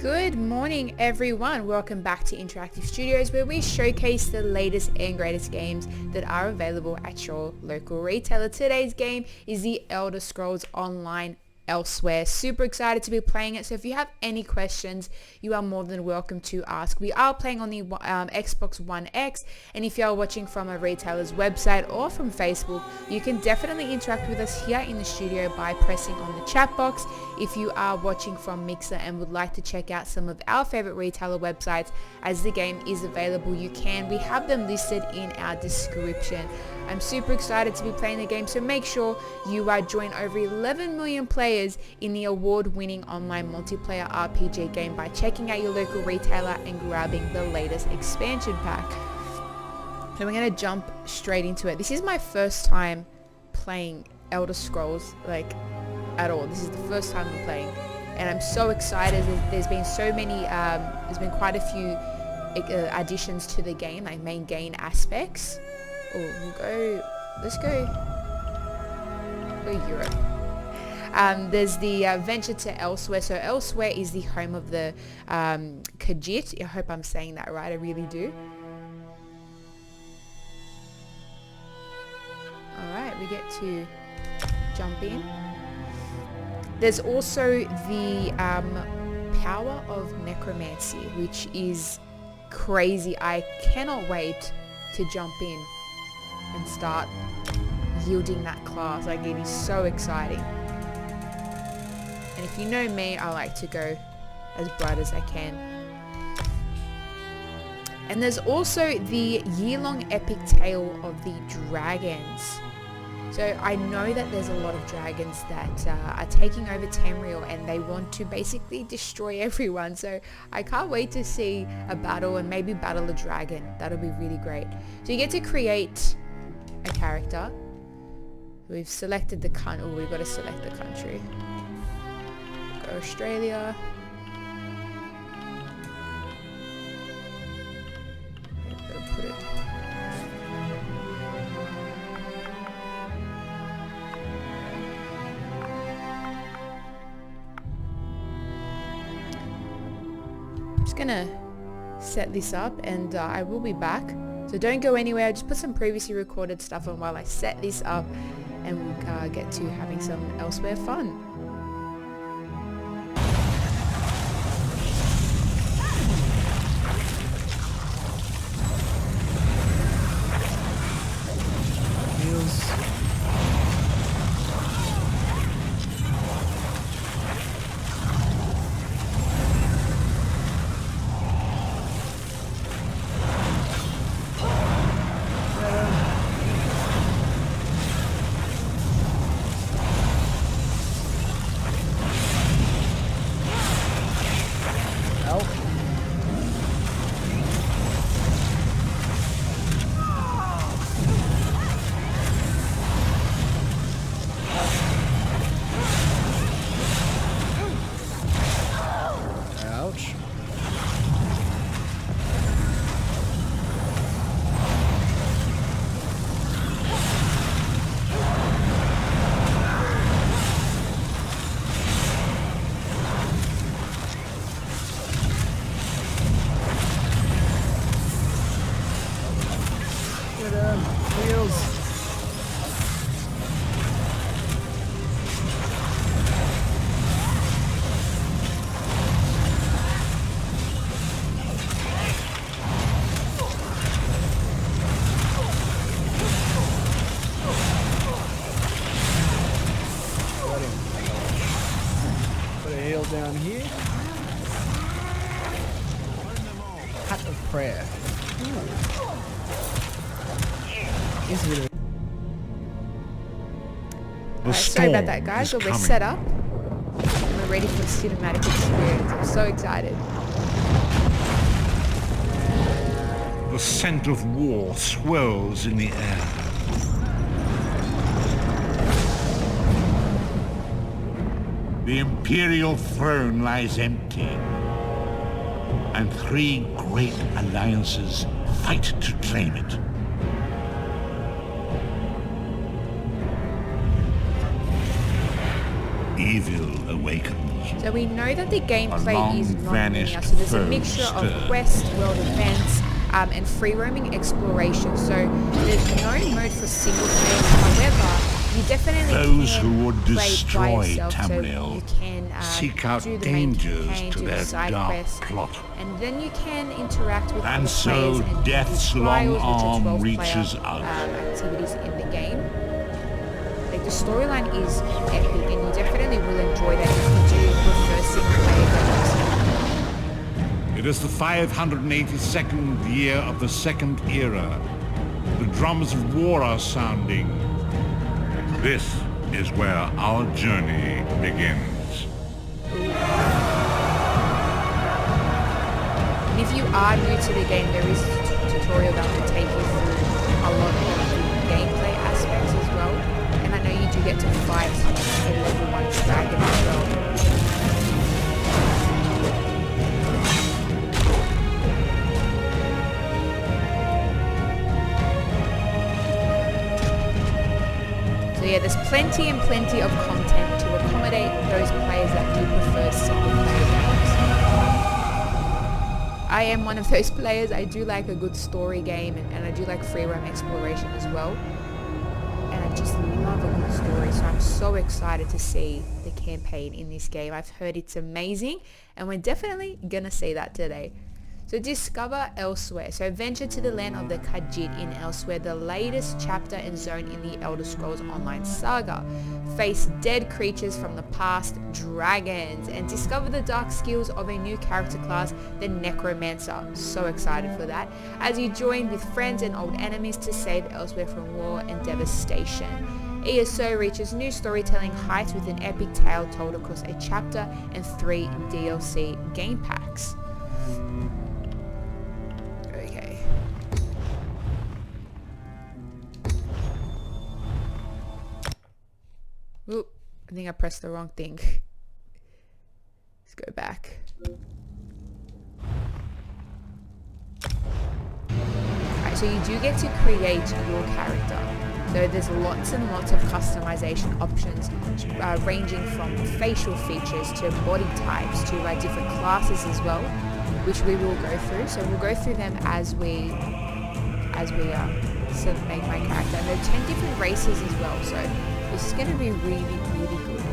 Good morning everyone, welcome back to Interactive Studios where we showcase the latest and greatest games that are available at your local retailer. Today's game is the Elder Scrolls Online Elsewhere. Super excited to be playing it, so if you have any questions you are more than welcome to ask. We are playing on the Xbox One X, and if you are watching from a retailer's website or from Facebook, you can definitely interact with us here in the studio by pressing on the chat box. If you are watching from Mixer and would like to check out some of our favorite retailer websites as the game is available, you can. We have them listed in our description. I'm super excited to be playing the game, so make sure you join over 11 million players in the award-winning online multiplayer RPG game by checking out your local retailer and grabbing the latest expansion pack. So we're going to jump straight into it. This is my first time playing Elder Scrolls, at all. This is the first time I'm playing, and I'm so excited. There's been so many, there's been quite a few additions to the game, like main game aspects. Let's go Europe. There's the venture to Elsewhere. So Elsewhere is the home of the Khajiit. I hope I'm saying that right, I really do. Alright, we get to jump in. There's also the power of necromancy, which is crazy. I cannot wait to jump in and start yielding that class. It is so exciting. And if you know me, I like to go as bright as I can. And there's also the year-long epic tale of the dragons. So I know that there's a lot of dragons that are taking over Tamriel, and they want to basically destroy everyone. So I can't wait to see a battle and maybe battle a dragon. That'll be really great. So you get to create a character. We've selected the country. Oh, we've got to select the country. Go Australia. Gotta put it. Gonna set this up, and I will be back, so don't go anywhere. I just put some previously recorded stuff on while I set this up, and we'll get to having some Elsewhere fun. Down here. Hat of prayer. Sorry about that, guys, but we're set up. We're ready for the cinematic experience. I'm so excited. The scent of war swirls in the air. The imperial throne lies empty, and three great alliances fight to claim it. evil awakens. So we know that the gameplay is non-linear, long-vanished so there's a foe mixture of stirs. quest, world events, and free roaming exploration. So there's no mode for single player. However, you definitely Those can who would play by destroy yourself, so Tamriel you can seek out do the main dangers campaign, to do the their side dark quest, plot. and then you can interact with And other so players and do Death's these long trials, which are arm 12 reaches player out. activities in the game. Like the storyline is epic, and you definitely will enjoy that if you do prefer single player games. It is the 582nd year of the Second Era. The drums of war are sounding. This is where our journey begins. And if you are new to the game, there is a tutorial that will take you through a lot of the gameplay aspects as well. And I know you do get to fight a level 1 dragon as well. So yeah, there's plenty and plenty of content to accommodate those players that do prefer single player games. I am one of those players. I do like a good story game, and I do like free roam exploration as well. And I just love a good story, so I'm so excited to see the campaign in this game. I've heard it's amazing, and we're definitely gonna see that today. So discover Elsewhere. So venture to the land of the Khajiit in Elsewhere, the latest chapter and zone in the Elder Scrolls Online saga. Face dead creatures from the past, dragons, and discover the dark skills of a new character class, the Necromancer. So excited for that. As you join with friends and old enemies to save Elsewhere from war and devastation. ESO reaches new storytelling heights with an epic tale told across a chapter and 3 DLC game packs. Okay. Oop, I think I pressed the wrong thing. Let's go back. Alright, so you do get to create your character. So there's lots and lots of customization options, ranging from facial features to body types to different classes as well, which we will go through. So we'll go through them as we sort of make my character. And there are 10 different races as well, so this is going to be really, really good.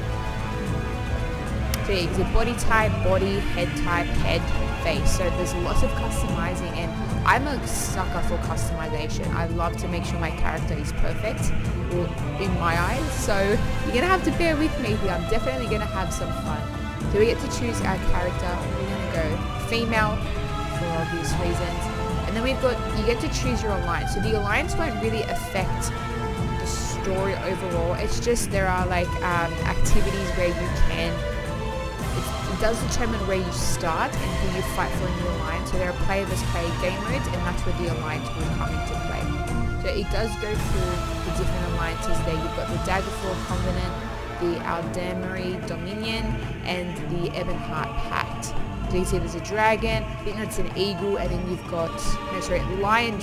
So you can see body type, body, head type, head, face. So there's lots of customizing, and I'm a sucker for customization. I love to make sure my character is perfect, well, in my eyes. So you're going to have to bear with me here. I'm definitely going to have some fun. So we get to choose our character. We're going to go female for obvious reasons. And then we've got, you get to choose your alliance. So the alliance won't really affect the story overall. It's just there are activities where you can, it does determine where you start and who you fight for in your alliance. So there are play versus play game modes, and that's where the alliance will come into play. So it does go through the different alliances there. You've got the Daggerfall Covenant, the Aldemary Dominion, and the Ebonheart Pact. So you see there's a dragon, I think that's an eagle, and then you've got, lion,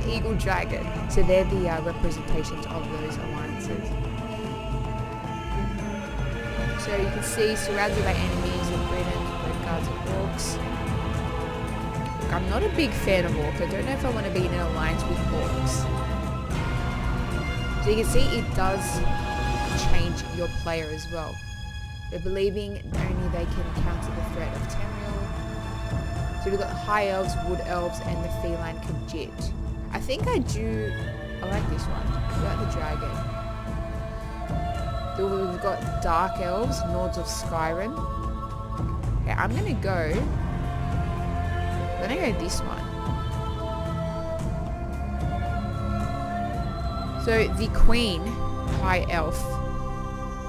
eagle, dragon. So they're the representations of those alliances. So you can see surrounded by enemies of Britain, red guards and orcs. Look, I'm not a big fan of orcs. I don't know if I want to be in an alliance with orcs. So you can see it does change your player as well. They're believing only they can counter the threat of Tamriel. So we've got high elves, wood elves, and the feline Khajiit. I think I like this one. I like the dragon. So we've got dark elves, Nords of Skyrim. Okay, I'm gonna go this one. So the Queen, High Elf,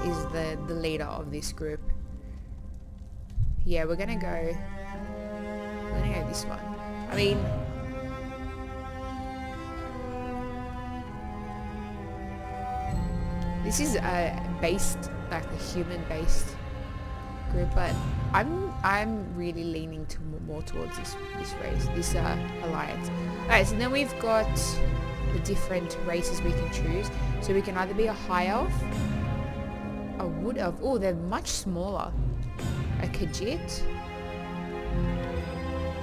is the leader of this group. Yeah, we're gonna go this one. I mean, this is based like a human-based group, but I'm really leaning more towards this race, this alliance. Alright, so then we've got the different races we can choose. So we can either be a high elf, A wood elf. Oh, they're much smaller. A Khajiit.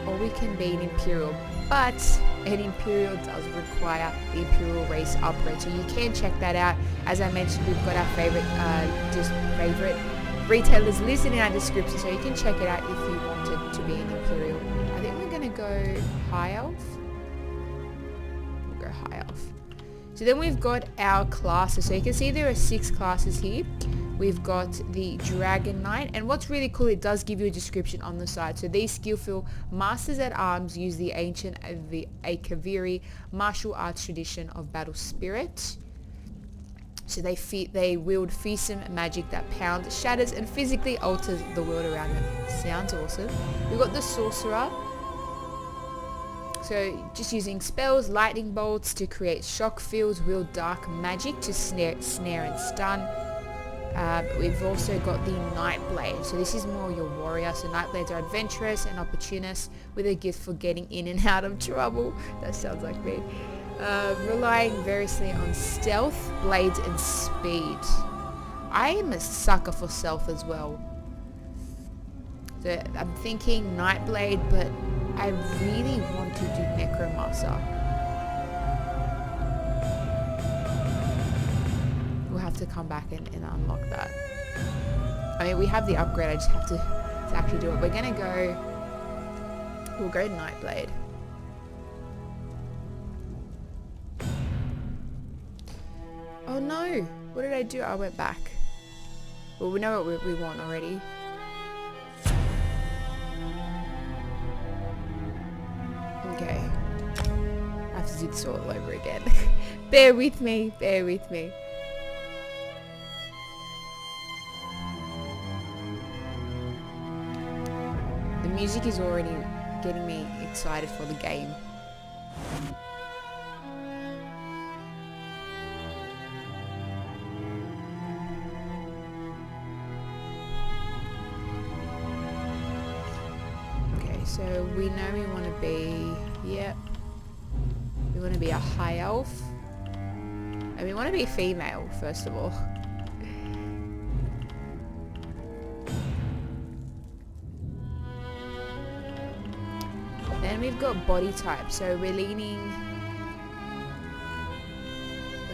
Or we can be an Imperial. But an Imperial does require the Imperial race upgrade. So you can check that out. As I mentioned, we've got our favorite retailers listed in our description. So you can check it out if you wanted to be an Imperial. I think we're going to go High Elf. We'll go High Elf. So then we've got our classes. So you can see there are 6 classes here. We've got the Dragon Knight, and what's really cool, it does give you a description on the side. So these skillful Masters at Arms use the ancient Akaviri martial arts tradition of battle spirit. So they wield fearsome magic that pounds, shatters, and physically alters the world around them. Sounds awesome. We've got the Sorcerer. So just using spells, lightning bolts to create shock fields, wield dark magic to snare and stun. We've also got the Nightblade. So this is more your warrior. So Nightblades are adventurous and opportunists with a gift for getting in and out of trouble. That sounds like me. Relying variously on stealth, blades, and speed. I am a sucker for stealth as well. So I'm thinking Nightblade, but I really want to do Necromancer. To come back and unlock that. I mean, we have the upgrade, I just have to actually do it. We'll go Nightblade. Oh no, what did I do? I went back. Well, we know what we want already. Okay, I have to do this all over again. Bear with me. Music is already getting me excited for the game. Okay, so we know we want to be, we want to be a High Elf. And we want to be female, first of all. Then we've got body type, so we're leaning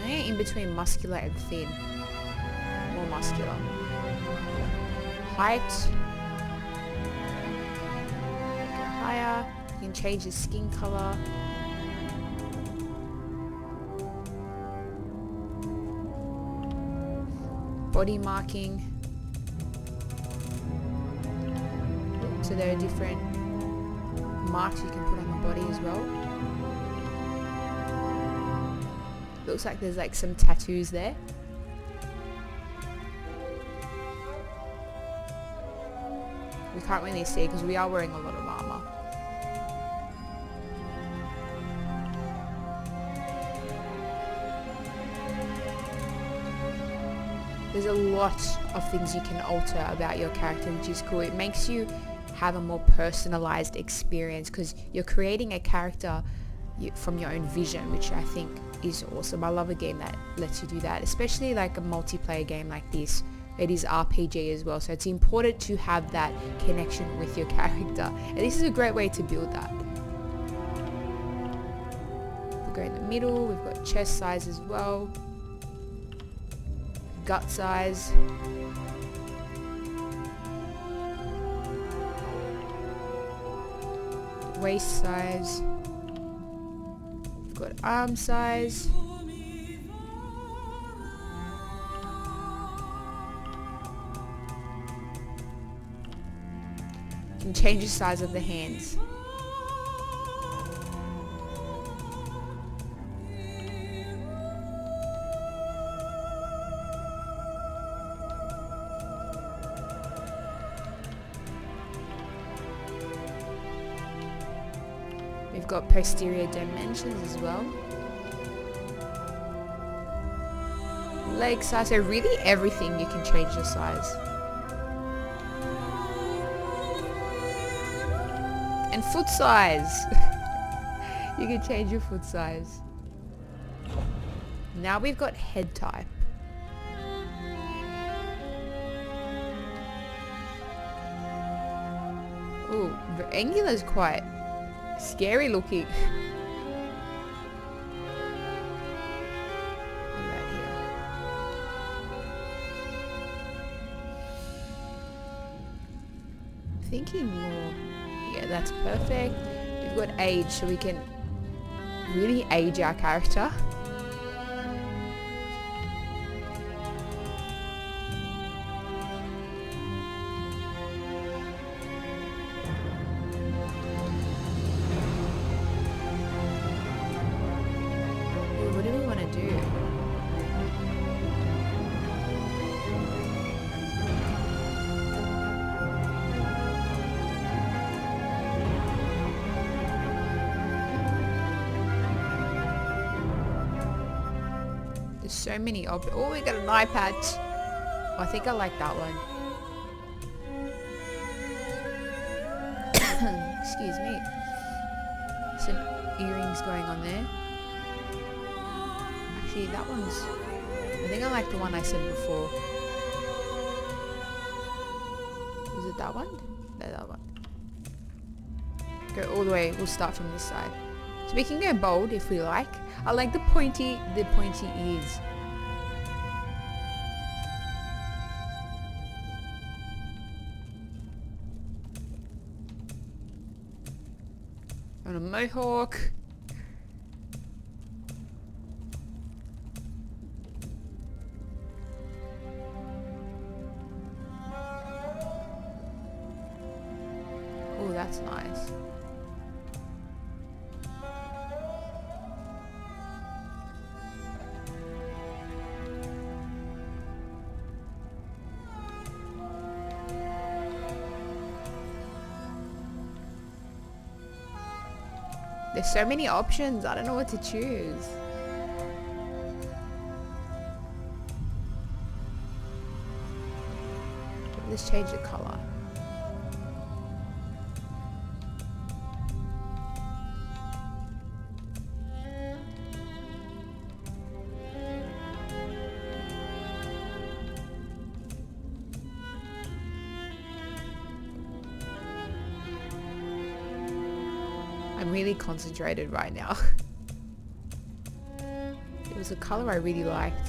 in between muscular and thin. More muscular. Height. Go higher. You can change the skin color. Body marking. So there are different marks you can put on the body as well. Looks like there's like some tattoos there. We can't really see because we are wearing a lot of armor. There's a lot of things you can alter about your character, which is cool. It makes you have a more personalized experience because you're creating a character from your own vision, which I think is awesome. I love a game that lets you do that, especially like a multiplayer game like this. It is RPG as well, so it's important to have that connection with your character, and this is a great way to build that. We'll go in the middle. We've got chest size as well, gut size, waist size, we've got arm size, you can change the size of the hands. We've got posterior dimensions as well. Leg size, so really everything you can change the size. And foot size. You can change your foot size. Now we've got head type. Oh, Angular's quite scary looking. What about here? Thinking more. Yeah, that's perfect. We've got age, so we can really age our character. What do we want to do? There's so many options. Oh, we got an eye patch. Oh, I think I like that one. Excuse me. Some earrings going on there. Actually, that one's... I think I like the one I said before. Was it that one? No, that one. Go all the way. We'll start from this side. So we can go bold if we like. I like the pointy ears. On a mohawk. Oh, that's nice. There's so many options. I don't know what to choose. Let's change the color. I'm really concentrated right now. It was a color I really liked.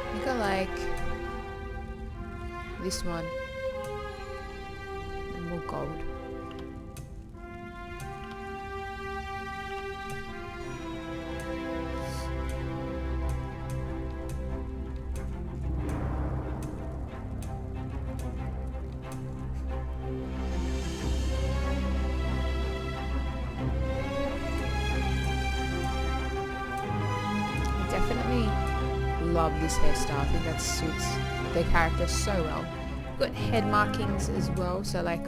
I think I like this one. And more gold. Definitely love this hairstyle. I think that suits the character so well. Got head markings as well, so like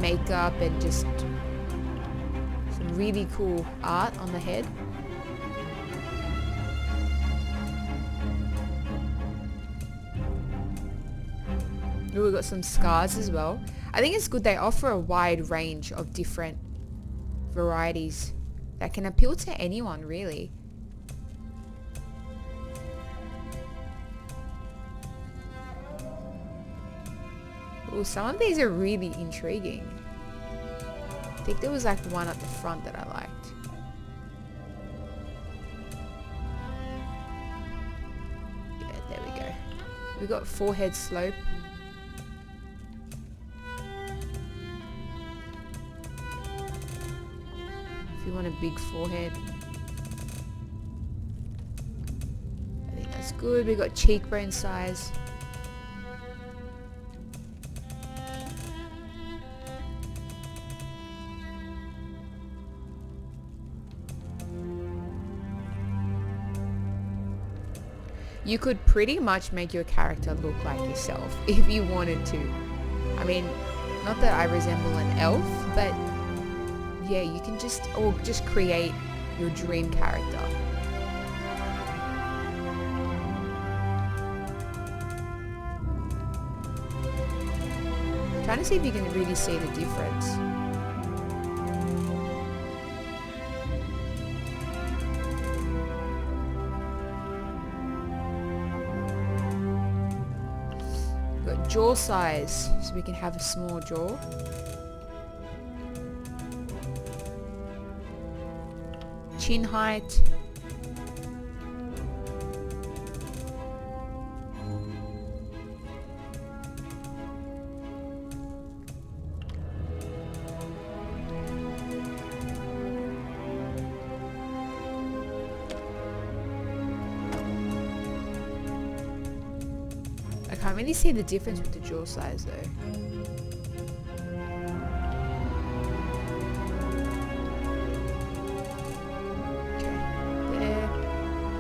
makeup and just some really cool art on the head. Ooh, we've got some scars as well. I think it's good they offer a wide range of different varieties that can appeal to anyone really. Ooh, some of these are really intriguing. I think there was like one at the front that I liked. Yeah, there we go. We got forehead slope. If you want a big forehead. I think that's good. We got cheekbone size. You could pretty much make your character look like yourself if you wanted to. I mean, not that I resemble an elf, but yeah, you can just create your dream character. Trying to see if you can really see the difference. We've got jaw size, so we can have a small jaw. Chin height. I can't really see the difference with the jaw size though. Okay, there.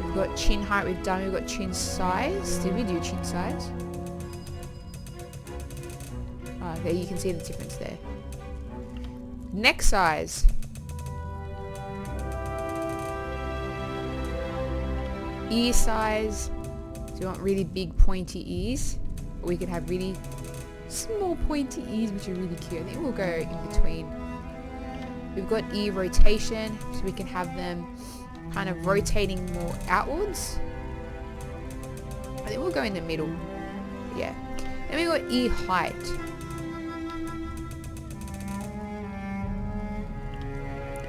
We've got chin height, we've got chin size. Did we do chin size? Oh, okay, you can see the difference there. Neck size. Ear size. So you want really big pointy ears, or we could have really small pointy ears which are really cute. I think we'll go in between. We've got ear rotation, so we can have them kind of rotating more outwards. I think we'll go in the middle. Yeah. Then we've got ear height.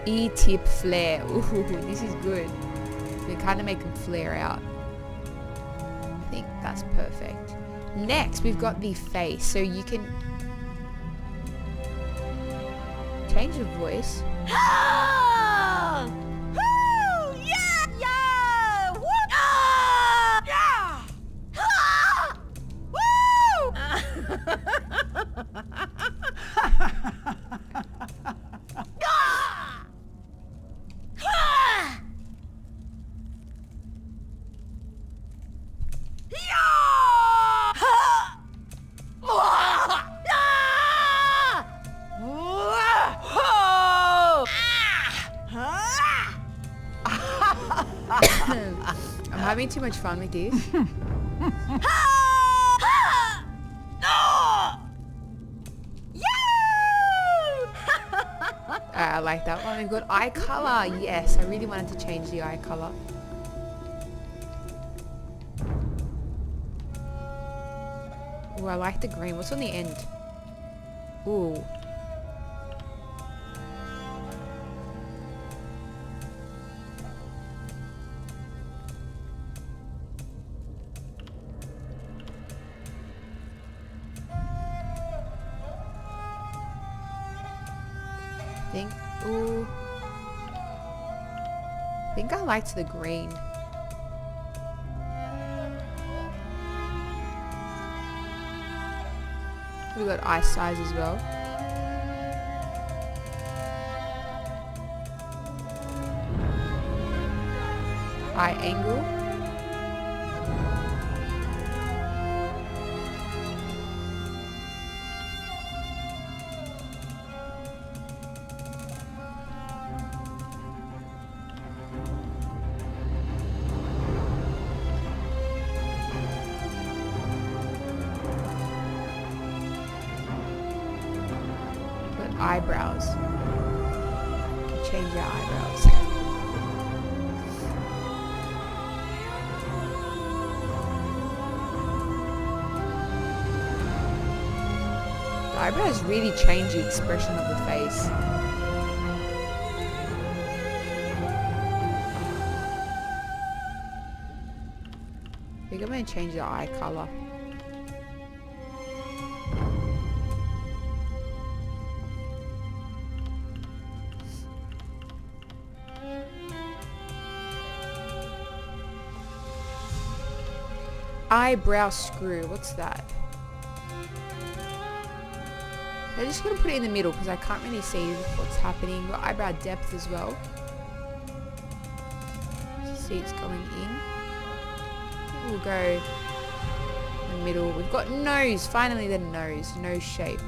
Ear tip flare. Ooh, this is good. We kind of make them flare out. I think that's perfect. Next, we've got the face. So you can change the voice. I'm having too much fun with this. I like that one. We've got eye color. Yes, I really wanted to change the eye color. Oh, I like the green. What's on the end? Ooh. I think I liked the green. We got eye size as well. Eye angle. Eyebrows. Change your eyebrows. The eyebrows really change the expression of the face. I think I'm going to change the eye color. Eyebrow screw, what's that? I'm just going to put it in the middle because I can't really see what's happening. We've got eyebrow depth as well. See it's going in. We'll go in the middle. We've got nose, finally the nose shape.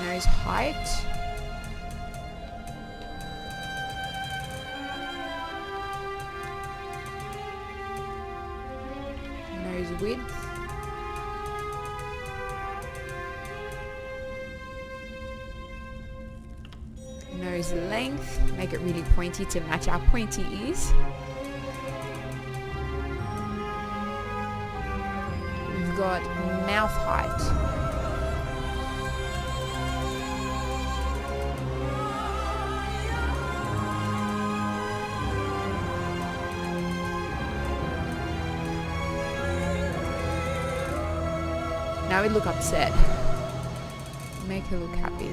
Nose height. width. Nose length, make it really pointy to match our pointy ears. We've got mouth height. Now we look upset. Make her look happy.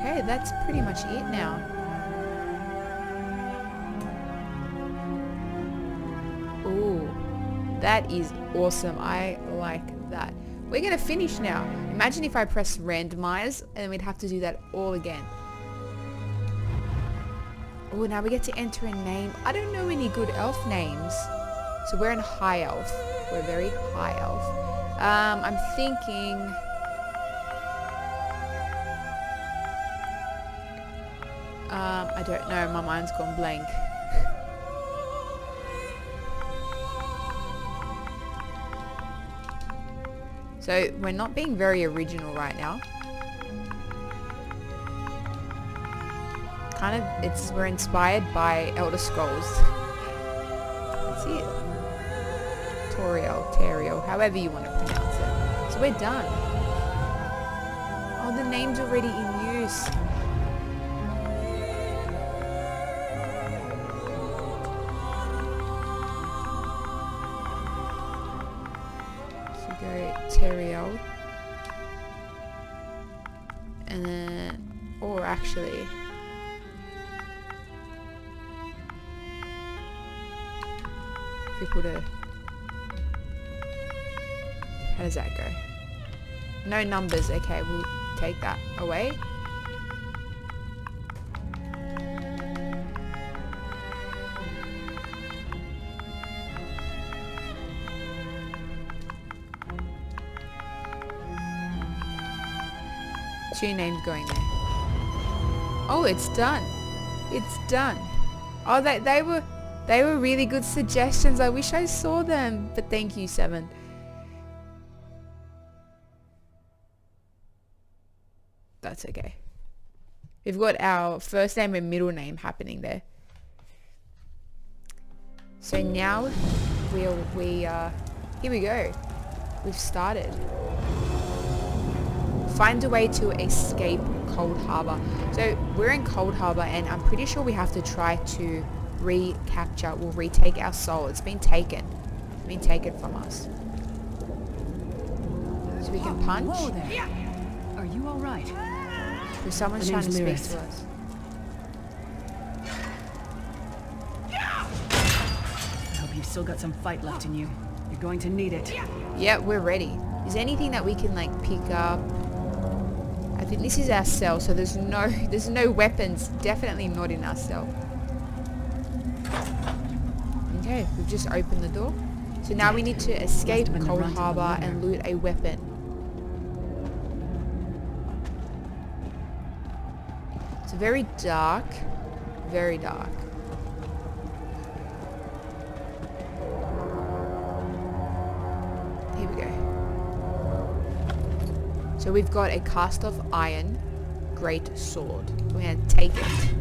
Okay, that's pretty much it now. Ooh, that is awesome. I like that. We're gonna finish now. Imagine if I press randomize and then we'd have to do that all again. Oh, now we get to enter a name. I don't know any good elf names. So we're in high elf. We're very high elf. I'm thinking... I don't know, my mind's gone blank. So we're not being very original right now. Kind of, we're inspired by Elder Scrolls. That's it. Toriel, however you want to pronounce it. So we're done. Oh, the name's already in use. Toriel, and then, or actually, if we put a, how does that go? No numbers. Okay, we'll take that away. Two names going there. Oh, it's done. It's done. Oh, they were really good suggestions. I wish I saw them, but thank you, 7. That's okay. We've got our first name and middle name happening there. So now here we go. We've started. Find a way to escape Cold Harbor. So we're in Cold Harbor and I'm pretty sure we have to try to retake our soul. It's been taken. It's been taken from us. So we can punch. Whoa there. Are you all right? Because someone's trying to speak to us. I hope you've still got some fight left in you. You're going to need it. Yeah, we're ready. Is there anything that we can like pick up? I think this is our cell, so there's no weapons. Definitely not in our cell. Okay, we've just opened the door. So now we need to escape Cold Harbor and loot a weapon. It's very dark. Very dark. Here we go. So we've got a cast of iron great sword. We're going to take it.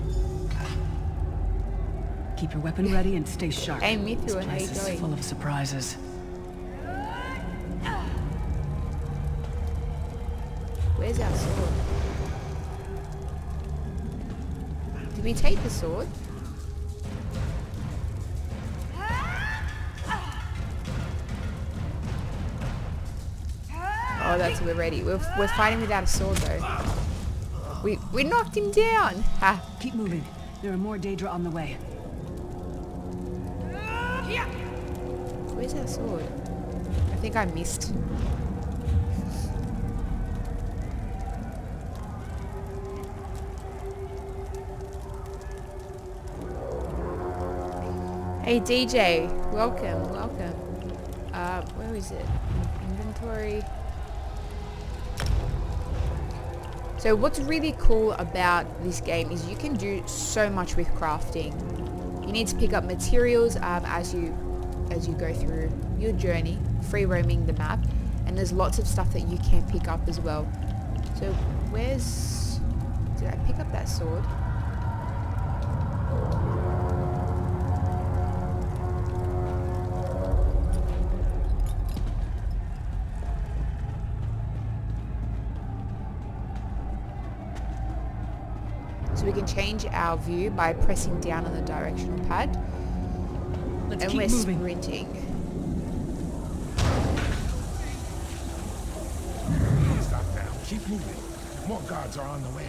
Keep your weapon ready and stay sharp. Aim me through it. How you This place is going? full of surprises. Where's our sword? Did we take the sword? Oh, that's we're ready. We're fighting without a sword though. We knocked him down. Ha. Keep moving. There are more Daedra on the way. Where's our sword? I think I missed. Hey DJ, welcome. Where is it? Inventory. So what's really cool about this game is you can do so much with crafting. You need to pick up materials as you as you go through your journey, free roaming the map, and there's lots of stuff that you can pick up as well. So where's... Did I pick up that sword? So we can change our view by pressing down on the directional pad. Let's And keep we're moving. sprinting. Don't stop now. Keep moving. More guards are on the way.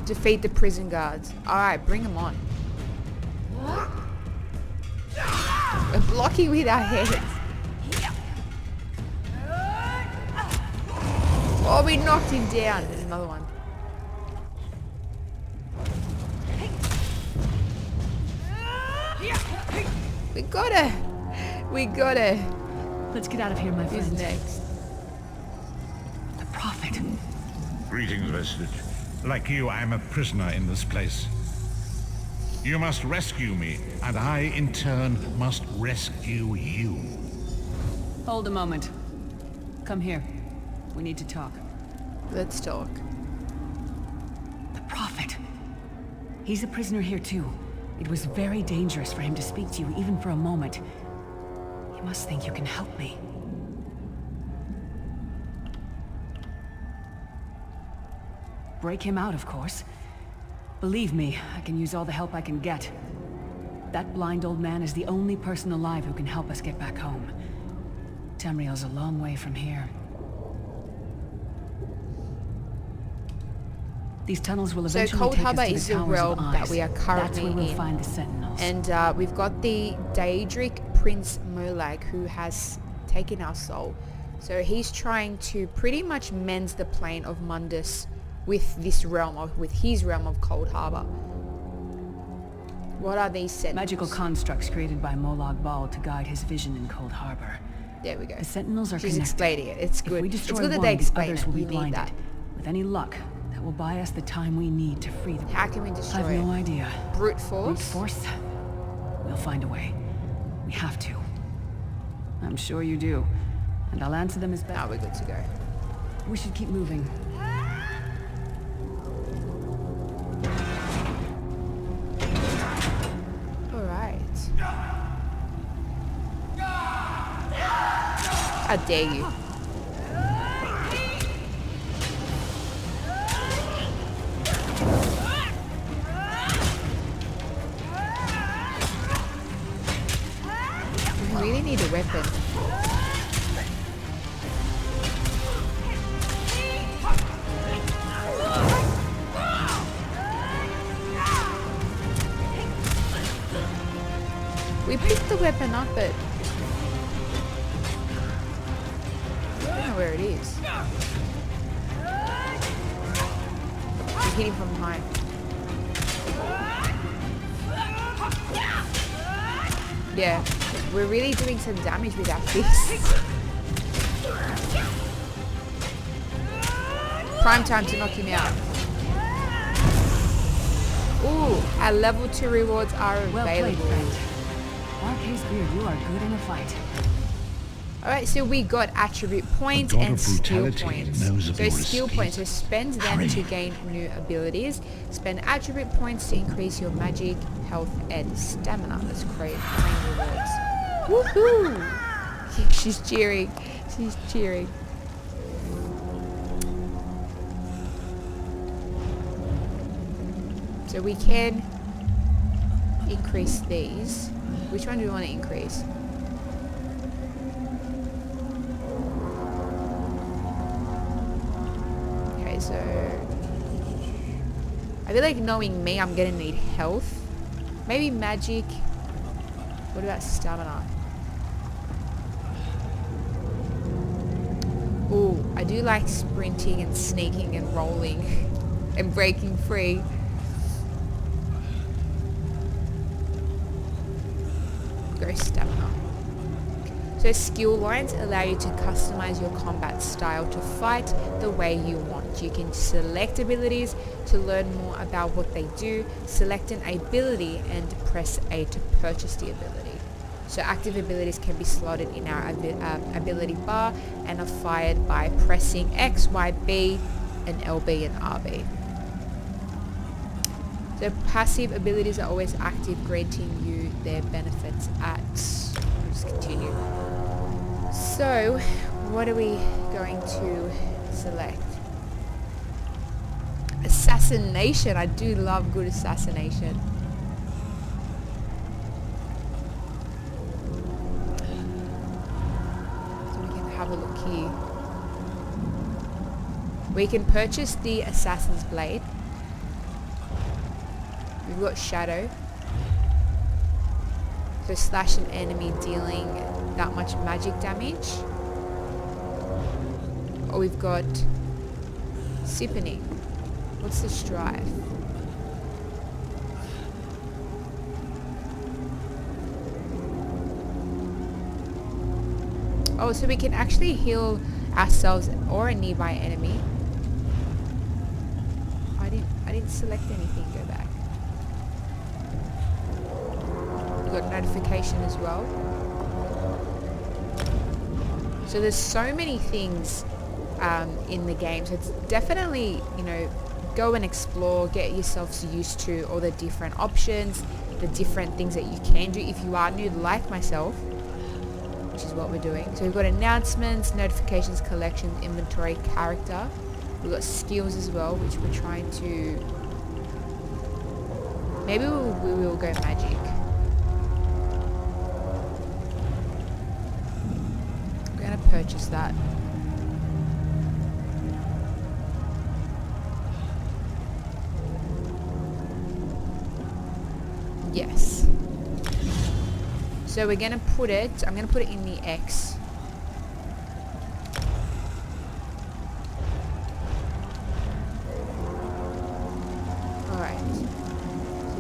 Defeat the prison guards. Alright, bring them on. We're blocking with our heads. Oh, we knocked him down. There's another one. We got her. We got her. Let's get out of here, my Who's friends. next? The Prophet. Greetings, Vestige. Like you, I'm a prisoner in this place. You must rescue me, and I, in turn, must rescue you. Hold a moment. Come here. We need to talk. Let's talk. The Prophet. He's a prisoner here too. It was very dangerous for him to speak to you even for a moment. You must think you can help me. Break him out, of course. Believe me, I can use all the help I can get. That blind old man is the only person alive who can help us get back home. Tamriel's a long way from here. These tunnels will So eventually Cold take Harbor us to is the the Towers realm of that Eyes. we are That's currently where we'll in. find the Sentinels. And we've got the Daedric Prince Molag who has taken our soul. So he's trying to pretty much mend the plane of Mundus with this realm, with his realm of Cold Harbor. What are these Sentinels? Magical constructs created by Molag Bal to guide his vision in Cold Harbor. There we go. The Sentinels are She's connected. explaining it. It's If good. we It's destroy good that one, they the explain others it. will be We need blinded. that. With any luck, that will buy us the time we need to free them. How can we I destroy have no it? idea. Brute force? Brute force? We'll find a way. We have to. I'm sure you do. And I'll answer them as best. Now we're good to go. We should keep moving. Alright. How dare you? We really need a weapon. We picked the weapon up, but I don't know where it is. We hit him from behind. Yeah, we're really doing some damage with our fists. Prime time to knock him out. Ooh, our level 2 rewards are Well played, available. friend. Marquez Beard, you are good in a fight. Alright, so we got attribute points god and of skill brutality points. knows of So your skill escape. points, so spend them Hurry. to gain new abilities. Spend attribute points to increase your magic, health, and stamina. Let's create claim rewards. Woohoo! Yeah, she's cheering. She's cheering. So we can increase these. Which one do we want to increase? Okay, so I feel like knowing me, I'm gonna need health. Maybe magic. What about stamina? Ooh, I do like sprinting and sneaking and rolling and breaking free. Go stamina. So skill lines allow you to customize your combat style to fight the way you want. You can select abilities to learn more about what they do, select an ability and press A to purchase the ability. So active abilities can be slotted in our ability bar and are fired by pressing X, Y, B, and LB and RB. So passive abilities are always active, granting you their benefits at... Let's continue. So, what are we going to select? Assassination. I do love good assassination. So we can have a look here. We can purchase the Assassin's Blade. We've got Shadow. So slash an enemy dealing that much magic damage. Or we've got Siphoning. What's the Strife? Oh, so we can actually heal ourselves or a nearby enemy. I didn't select anything. Go back. We've got notification as well. So there's so many things in the game. So it's definitely, you know, go and explore, get yourselves used to all the different options, the different things that you can do if you are new like myself, which is what we're doing. So we've got announcements, notifications, collections, inventory, character. We've got skills as well, which we're trying to... Maybe we will go magic. We're going to purchase that. Yes. So we're going to put it... I'm going to put it in the X.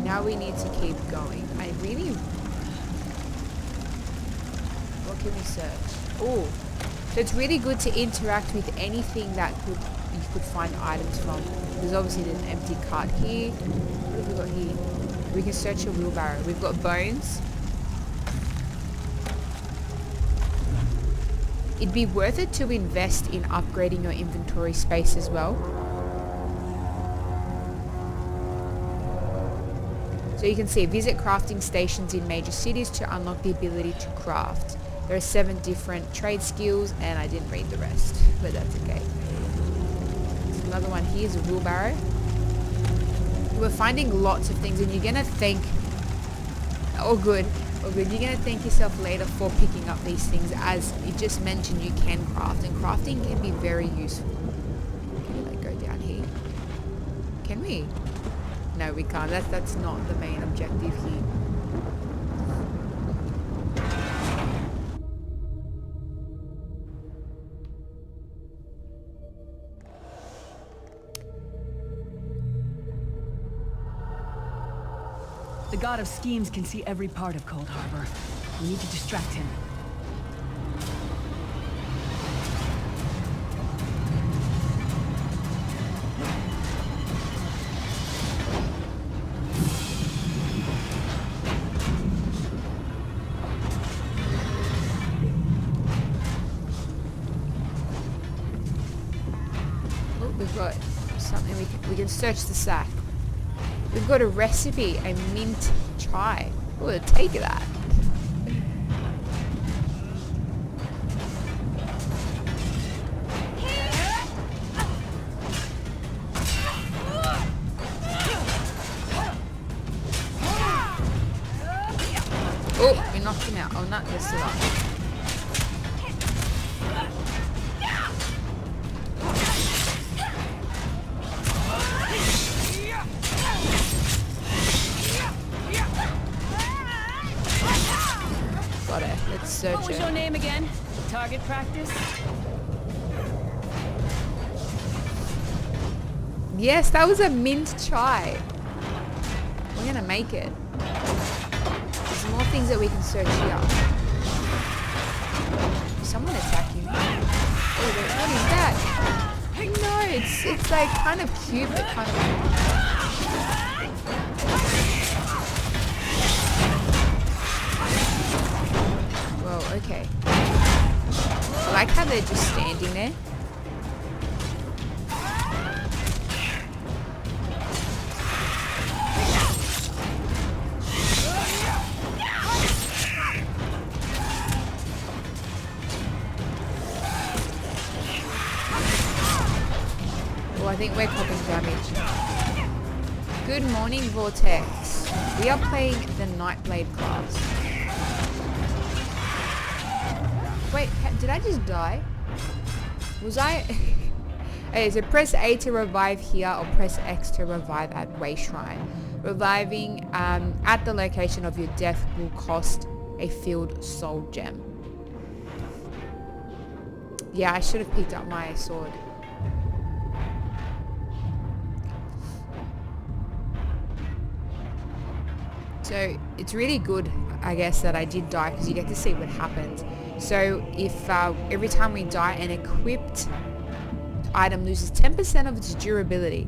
Now we need to keep going. I really... What can we search? Oh, so it's really good to interact with anything that you could find items from. There's obviously an empty cart here. What have we got here? We can search a wheelbarrow. We've got bones. It'd be worth it to invest in upgrading your inventory space as well. So you can see, visit crafting stations in major cities to unlock the ability to craft. There are 7 different trade skills, and I didn't read the rest, but that's okay. There's another one here is a wheelbarrow. We're finding lots of things, and you're gonna thank... Oh good. You're gonna thank yourself later for picking up these things. As it just mentioned, you can craft, and crafting can be very useful. Can we like go down here? Can we? No, we can't. That's not the main objective here. The god of schemes can see every part of Cold Harbor. We need to distract him. We've got something we can search the sack. We've got a recipe, a mint chai. We'll take that. Oh, we knocked him out. Oh, not this one. Got it. Let's search it. What was your name again? Target practice? Yes, that was a mint chai. We're gonna make it. There's more things that we can search here. Someone attacking me. Oh, wait, what is that? No, it's like kind of cute, but kind of... Well, okay. I like how they're just standing there. I think we're copping damage. Good morning, Vortex. We are playing the Nightblade class. Wait, did I just die? Was I? Okay, so press A to revive here or press X to revive at Way Shrine. Reviving at the location of your death will cost a field soul gem. Yeah, I should have picked up my sword. So it's really good, I guess, that I did die because you get to see what happens. So if every time we die, an equipped item loses 10% of its durability.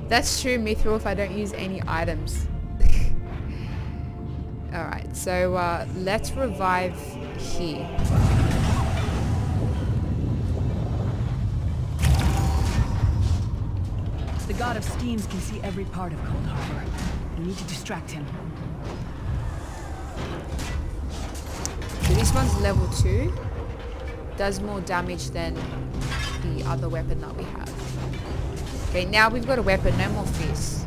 That's true, Mithril, if I don't use any items. Alright, so let's revive here. The God of Steams can see every part of Cold Harbor. We need to distract him. So this one's level 2. Does more damage than the other weapon that we have. Okay, now we've got a weapon, no more fists.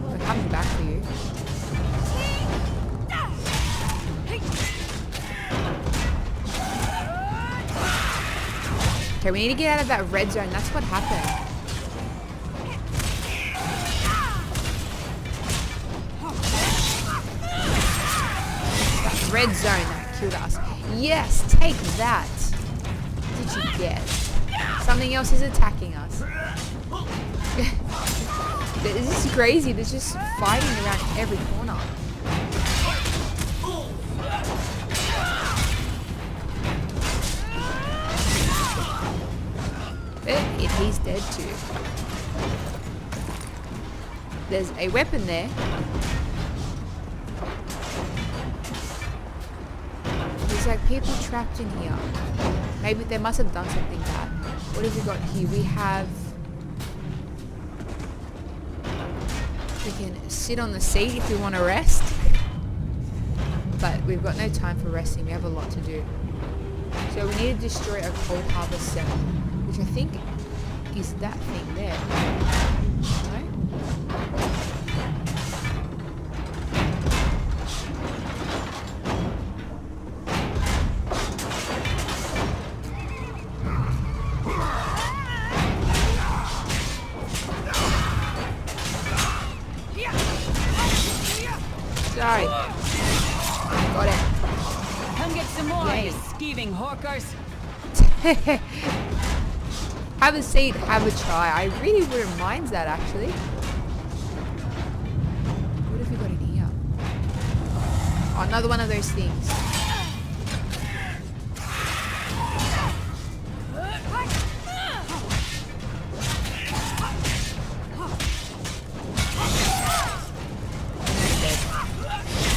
We're coming back for you. Okay, we need to get out of that red zone. That's what happened. That red zone that killed us. Yes, take that. What did you get? Something else is attacking us. This is crazy. There's just fighting around every corner. He's dead too. There's a weapon there. There's like people trapped in here. Maybe they must have done something bad. What have we got here? We have... We can sit on the seat if we want to rest. But we've got no time for resting. We have a lot to do. So we need to destroy a Cold Harbor cell, which I think is that thing there. No? Sorry. Got it. Come get some more, Yay. you skeeving hawkers. Have a seat, have a try. I really wouldn't mind that, actually. What have we got in here? Oh, another one of those things.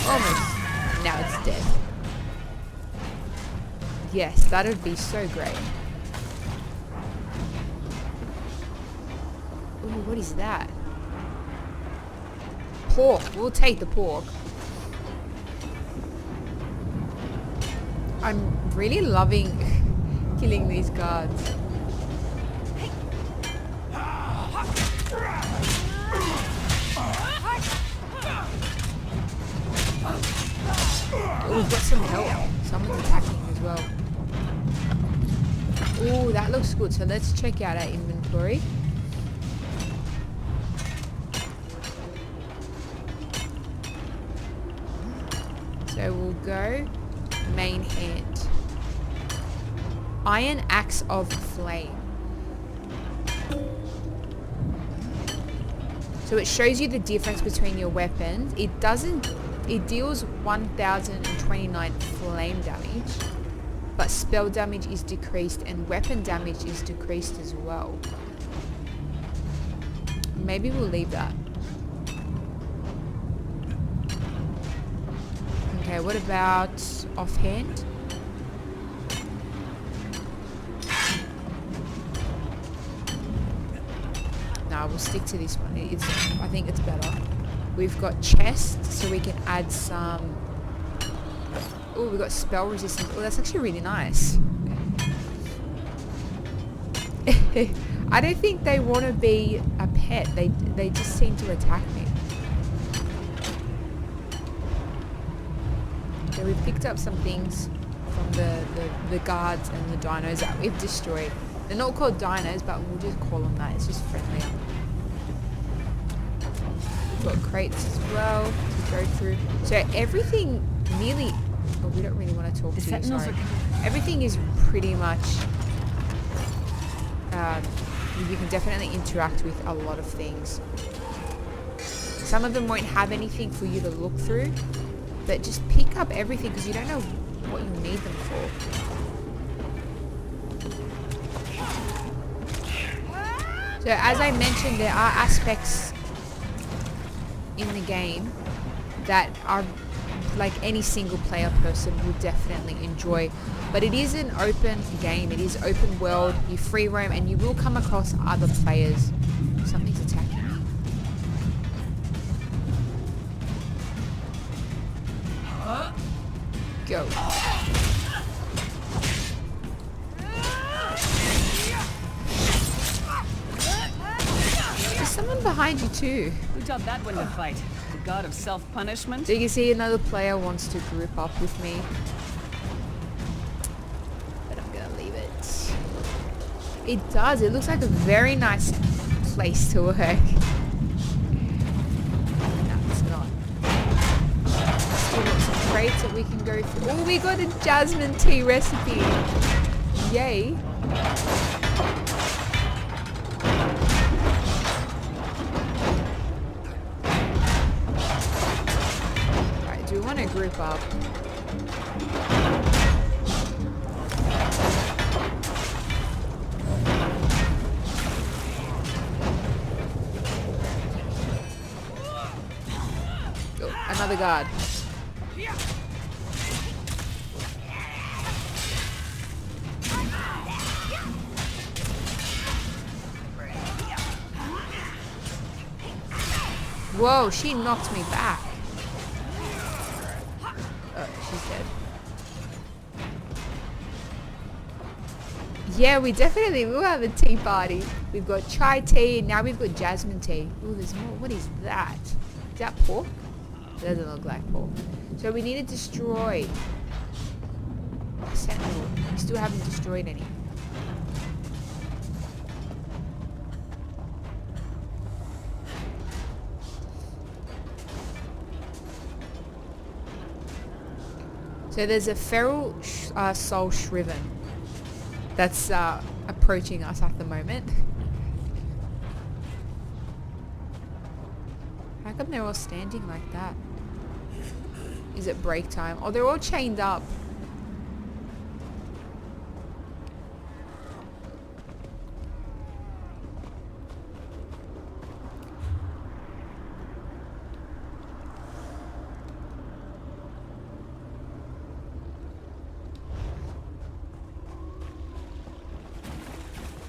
Almost. Now it's dead. Yes, that would be so great. Ooh, what is that? Pork. We'll take the pork. I'm really loving killing these guards. Oh, we've got some help. Someone's attacking as well. Oh, that looks good. So let's check out our inventory. So we'll go main hand. Iron Axe of Flame. So it shows you the difference between your weapons. It deals 1029 flame damage, but spell damage is decreased and weapon damage is decreased as well. Maybe we'll leave that. Okay, what about offhand? No, we'll stick to this one. I think it's better. We've got chest, so we can add some... Oh, we've got spell resistance. Oh, that's actually really nice. I don't think they want to be a pet. They just seem to attack me. So we've picked up some things from the guards and the dinos that we've destroyed. They're not called dinos, but we'll just call them that. It's just friendlier. We've got crates as well to go through. So everything nearly... Oh, we don't really want to talk to you, sorry. Everything is pretty much... you can definitely interact with a lot of things. Some of them won't have anything for you to look through, but just pick up everything because you don't know what you need them for. So as I mentioned, there are aspects in the game that are like any single player person will definitely enjoy, but it is an open game. It is open world. You free roam and you will come across other players. Something's attacking me. Go. There's someone behind you too. Who taught that one to fight? The god of self-punishment? So you can see another player wants to group up with me. But I'm gonna leave it. It does. It looks like a very nice place to work. No, it's not. Still got some crates that we can go through. Oh, we got a jasmine tea recipe. Yay. Do we want to group up? Oh, another guard. Whoa, she knocked me back. She's dead. Yeah, we definitely will have a tea party. We've got chai tea, and now we've got jasmine tea. Oh, there's more. What is that? Is that pork? It doesn't look like pork. So we need to destroy a sentinel. We still haven't destroyed any. So there's a feral soul shriven that's approaching us at the moment. How come they're all standing like that? Is it break time? Oh, they're all chained up.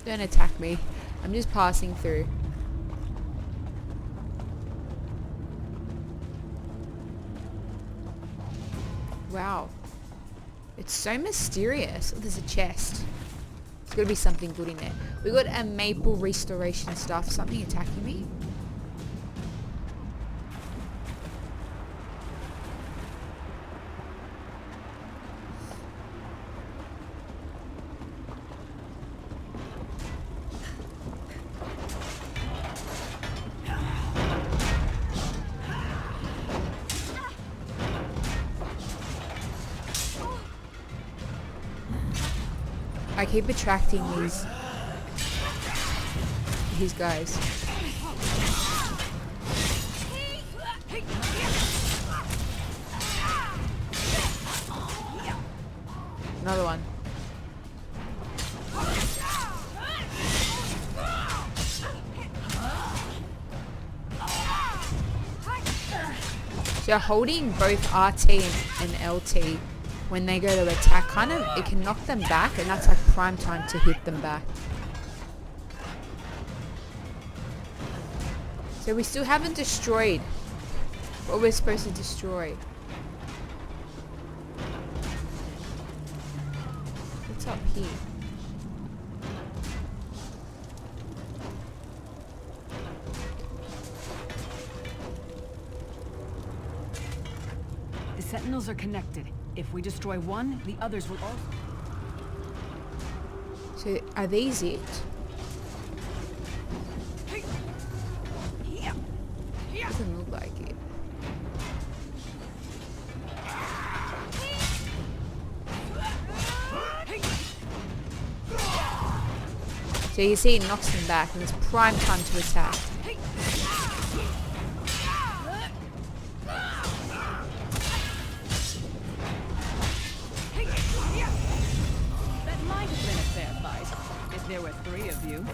Don't attack me. I'm just passing through. Wow. It's so mysterious. Oh, there's a chest. There's gotta be something good in there. We got a maple restoration stuff. Something attacking me? I keep attracting these guys. Another one. So holding both RT and LT when they go to attack, kind of, it can knock them back, and that's like prime time to hit them back. So we still haven't destroyed what we're supposed to destroy. What's up here? The Sentinels are connected. If we destroy one, the others will also... So are these it? Doesn't look like it. So you see it knocks them back and it's prime time to attack. That might have been a fair fight, if there were 3 of you.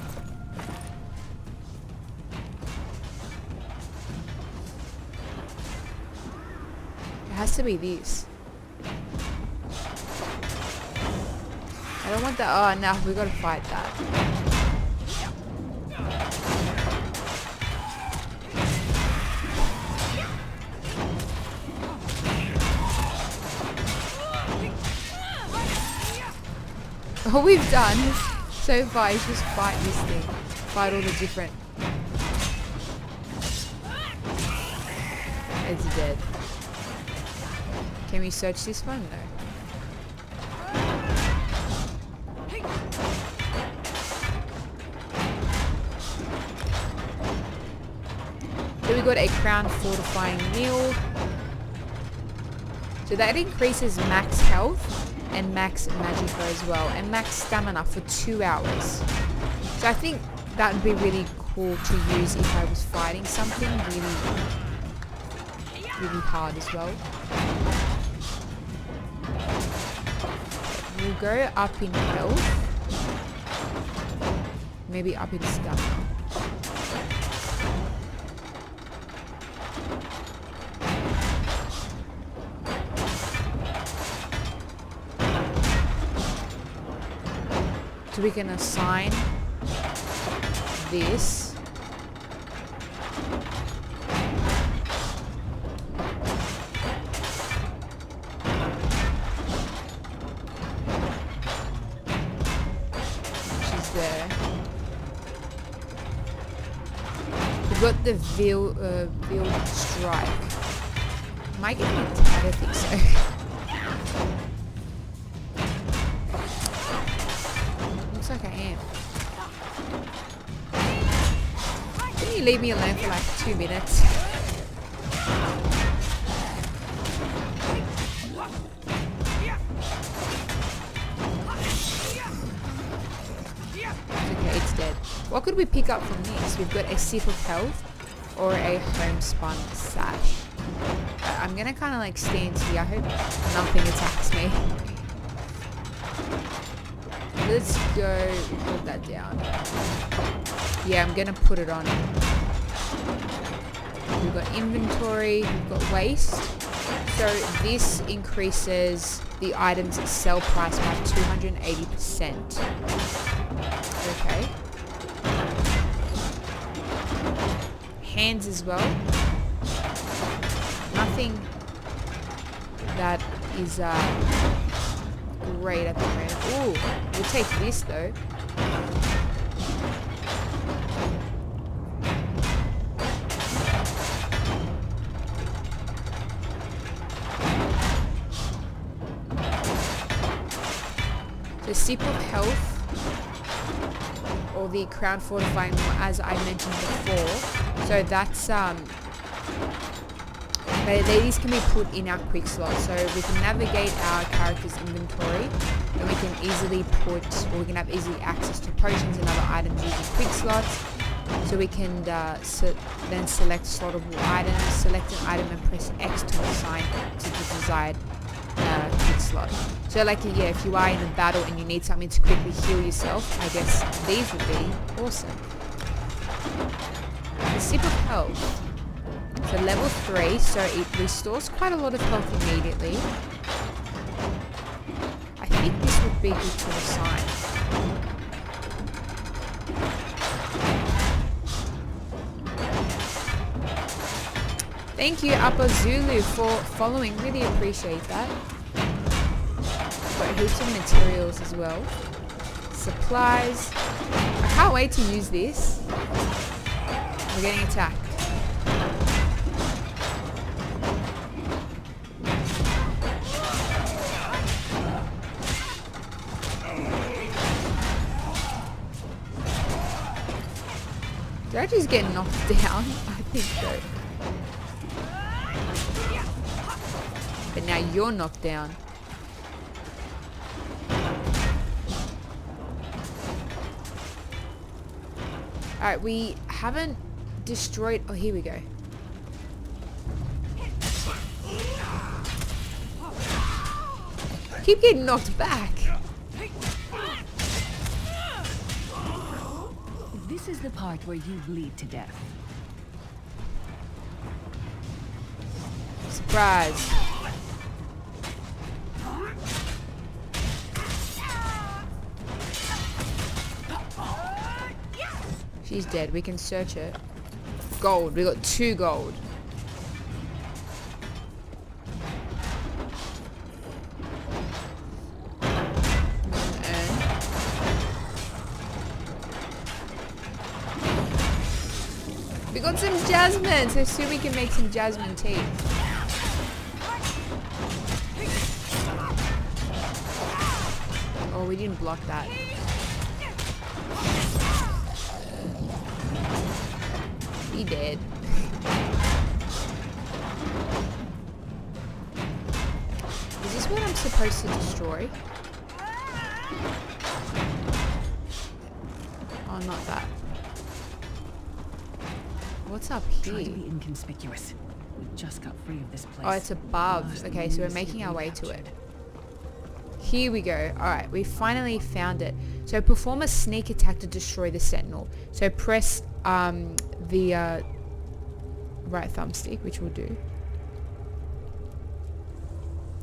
It has to be these. I don't want that. Oh no, we gotta fight that. All we've done so far is just fight this thing. Fight all the different... It's dead. Can we search this one? No. So we got a crown fortifying meal. So that increases max health and max magicka as well, and max stamina for 2 hours. So I think that would be really cool to use if I was fighting something really hard as well. We'll go up in health, maybe up in stamina. So we can assign this. Which is there. We've got the Veiled Strike. Am I getting it? I don't think so. Like I am. Can you leave me alone for like 2 minutes? Okay, it's dead. What could we pick up from this? We've got a sip of health or a homespun sash. I'm gonna kind of like stand here. I hope nothing attacks me. Let's go put that down. Yeah, I'm gonna put it on. We've got inventory, we've got waste. So this increases the item's sell price by 280%. Okay. Hands as well. Nothing that is great at the moment. Ooh, we'll take this though. The sip of health, or the crown fortifying, as I mentioned before. So that's these can be put in our quick slot, so we can navigate our character's inventory and we can easily put, or we can have easy access to potions and other items using quick slots. So we can then select sortable items, select an item and press X to assign to the desired quick slot. So like, yeah, if you are in a battle and you need something to quickly heal yourself, I guess these would be awesome. The sip of health. So level 3, so it restores quite a lot of health immediately. I think this would be good to assign. Thank you, Upper Zulu, for following. Really appreciate that. Got heaps of materials as well. Supplies. I can't wait to use this. We're getting attacked. Did I just get knocked down? I think so. But now you're knocked down. Alright, we haven't destroyed... Oh, here we go. Keep getting knocked back. This is the part where you bleed to death. Surprise. She's dead. We can search it. Gold. We got 2 gold. We got some jasmine, so soon we can make some jasmine tea. Oh, we didn't block that. He did. Is this what I'm supposed to destroy? Oh, not that. What's up here? Try to be inconspicuous. We just got free of this place. Oh, it's above. Okay, so we're making our way to it. Here we go. Alright, we finally found it. So perform a sneak attack to destroy the sentinel. So press the right thumbstick, which we'll do.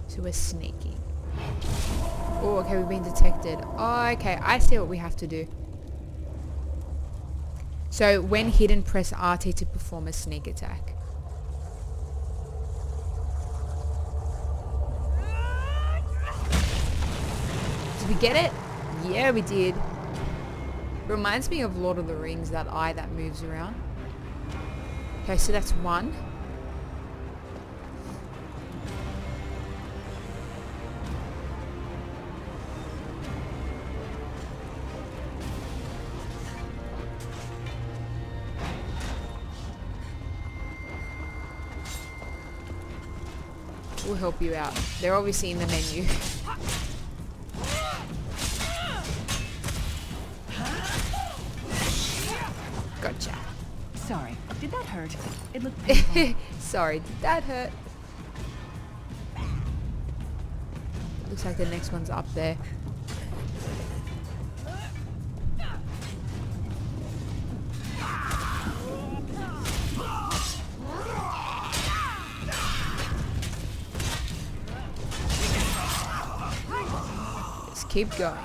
So we're sneaking. Oh, okay, we've been detected. Oh, okay, I see what we have to do. So when hidden, press RT to perform a sneak attack. Did we get it? Yeah, we did. Reminds me of Lord of the Rings, that eye that moves around. Okay, so that's 1. We'll help you out. They're obviously in the menu. Gotcha. Sorry, did that hurt? It looked painful. Sorry, did that hurt? Looks like the next one's up there. Let's keep going.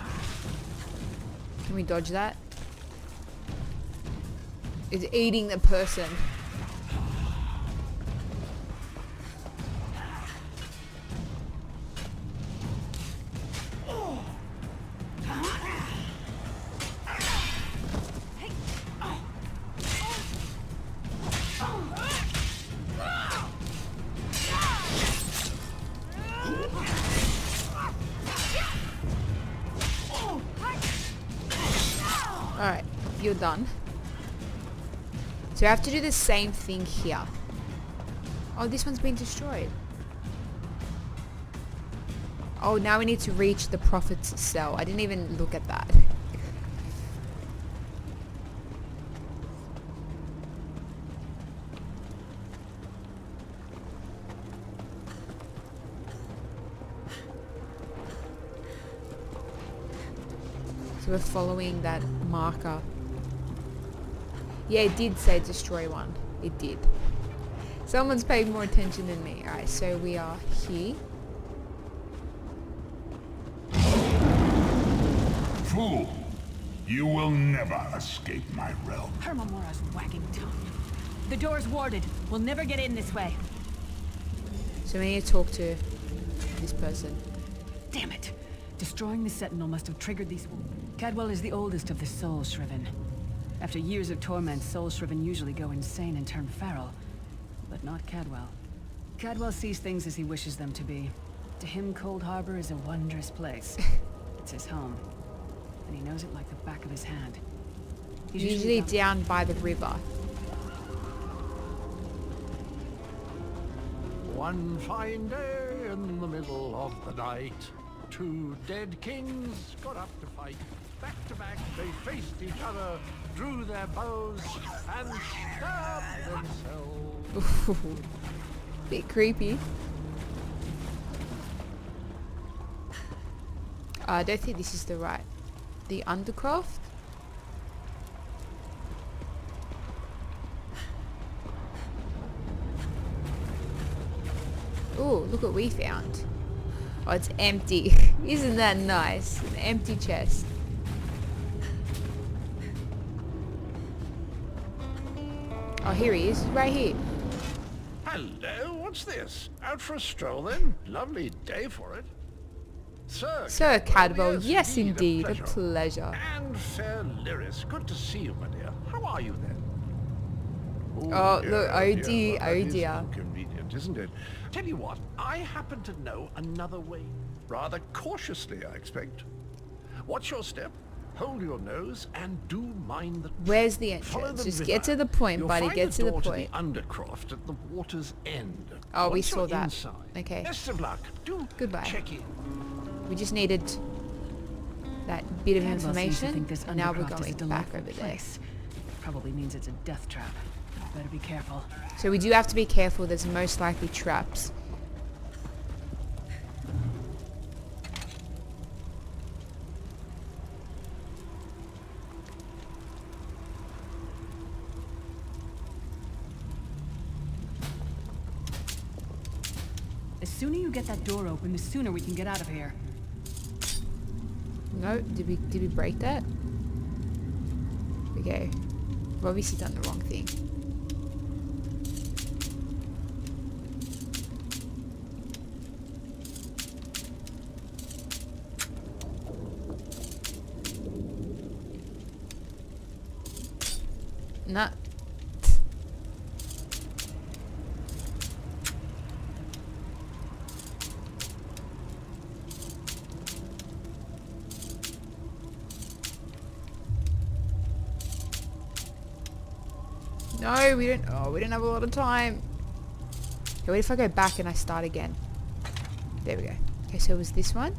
Can we dodge that? It's eating the person. Alright, you're done. So I have to do the same thing here. Oh, this one's been destroyed. Oh, now we need to reach the prophet's cell. I didn't even look at that. So we're following that marker. Yeah, it did say destroy one. It did. Someone's paid more attention than me. Alright, so we are here. Fool! You will never escape my realm. Hermamora's wagging tongue. The door's warded. We'll never get in this way. So we need to talk to this person. Damn it. Destroying the Sentinel must have triggered these... Cadwell is the oldest of the Soul Shriven. After years of torment, Soul Shriven usually go insane and turn feral. But not Cadwell. Cadwell sees things as he wishes them to be. To him, Cold Harbor is a wondrous place. It's his home. And he knows it like the back of his hand. He's Usually down by the river. One fine day in the middle of the night, two dead kings got up to fight. Back to back, they faced each other, drew their bows, and stabbed themselves. Bit creepy. I don't think this is the right. The Undercroft? Oh, look what we found. Oh, it's empty. Isn't that nice? An empty chest. Oh, here he is. Right here. Hello, what's this? Out for a stroll then? Lovely day for it. Sir Cadwell, yes indeed, indeed, a pleasure. And fair Lyris, good to see you, my dear. How are you then? Oh, look, oh dear, well, oh that is dear. inconvenient, isn't it? Tell you what, I happen to know another way. Rather cautiously, I expect. Watch your step, hold your nose, and do mind the... Where's the Follow entrance? the Just river. get to the point, You'll buddy. find Get to the door point. To the Undercroft at the water's end. Oh, we Once saw you're that. Inside, Okay. Best of luck. Do Goodbye. check in. We just needed that bit of Cadwell seems to information, think this and now we're Undercroft is a going back delightful over there. place. Probably means it's a death trap. Better be careful. So we do have to be careful. There's most likely traps. The sooner you get that door open, the sooner we can get out of here. No, did we break that? Okay. We've obviously done the wrong thing. Nah. No, we don't. Oh, we don't have a lot of time. Okay, what if I go back and I start again? There we go. Okay, so it was this one.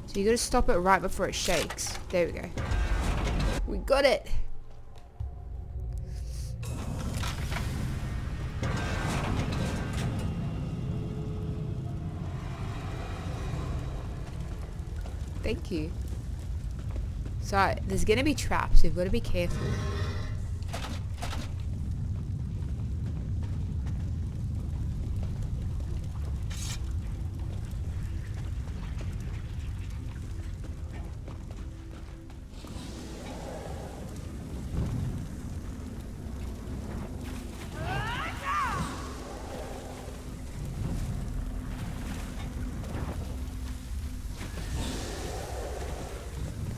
So you gotta stop it right before it shakes. There we go. We got it. Thank you. So there's gonna be traps. We've got to be careful.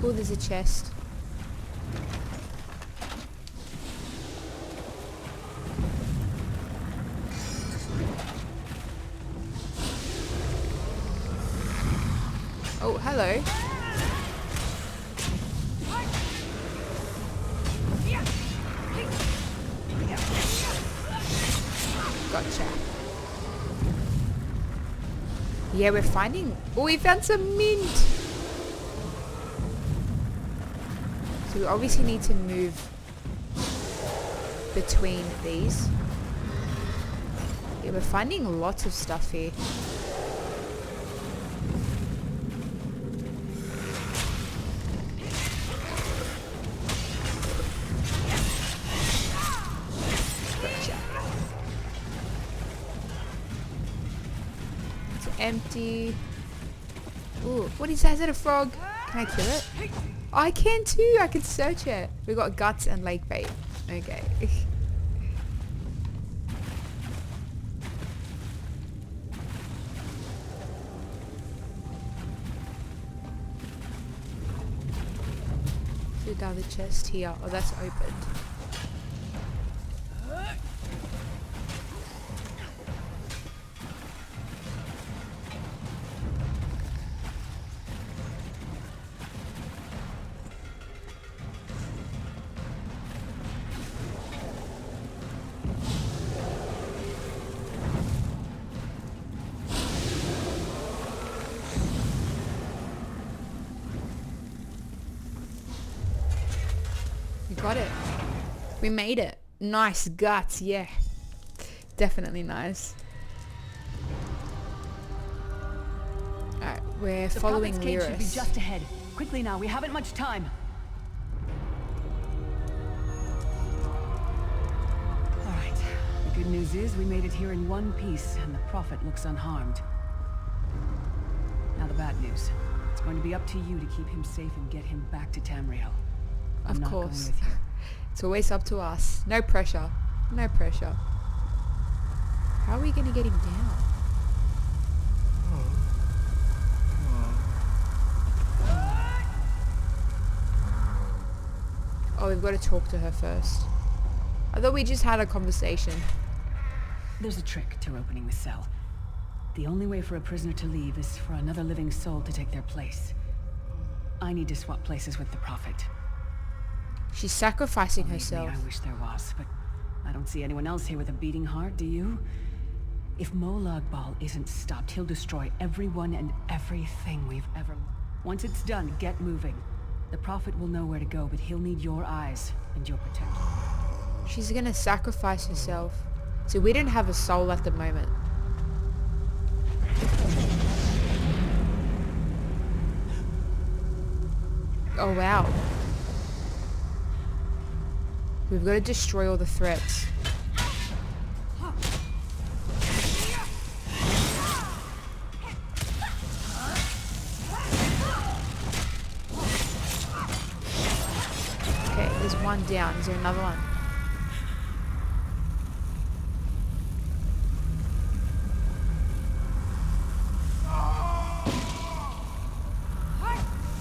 Oh, there's a chest. Oh, hello. Gotcha. Yeah, we're finding... Oh, we found some mint. So we obviously need to move between these. Yeah, we're finding lots of stuff here. Gotcha. It's empty. Ooh, what is that? Is that a frog? Can I kill it? Oh, I can too. I can search it. We got guts and lake bait. Okay. The other chest here. Oh, that's opened. Got it. We made it. Nice guts, yeah. Definitely nice. Alright, we're following Prophet's cage should be Lyris. just ahead. Quickly now, we haven't much time. Alright. The good news is we made it here in one piece, and the Prophet looks unharmed. Now the bad news. It's going to be up to you to keep him safe and get him back to Tamriel. I'm Of not going course. with you. It's always up to us. No pressure. No pressure. How are we going to get him down? Oh, we've got to talk to her first. I thought we just had a conversation. There's a trick to opening the cell. The only way for a prisoner to leave is for another living soul to take their place. I need to swap places with the Prophet. She's sacrificing Believe me, herself. I wish there was, but I don't see anyone else here with a beating heart, do you? If Molag Bal isn't stopped, he'll destroy everyone and everything we've ever... Once it's done, get moving. The Prophet will know where to go, but he'll need your eyes and your protection. She's going to sacrifice herself. So we don't have a soul at the moment. Oh wow. We've got to destroy all the threats. Okay, there's one down. Is there another one?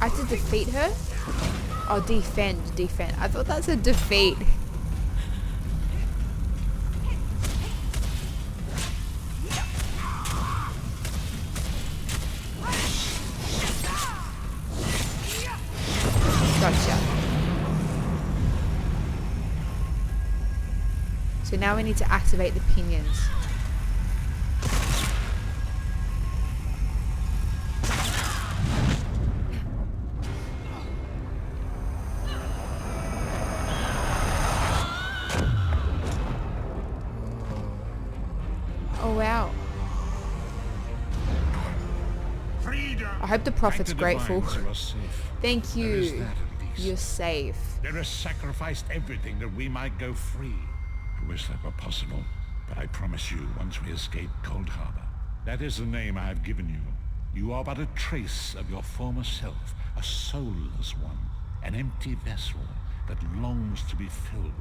I have to defeat her? Oh, defend. I thought that's a defeat. Gotcha. So now we need to activate the pinions. Oh wow. I hope the Prophet's grateful. You are safe. Thank There is you. that at least. You're safe. There has sacrificed everything that we might go free. I wish that were possible, but I promise you, once we escape Cold Harbor, that is the name I have given you. You are but a trace of your former self, a soulless one, an empty vessel that longs to be filled.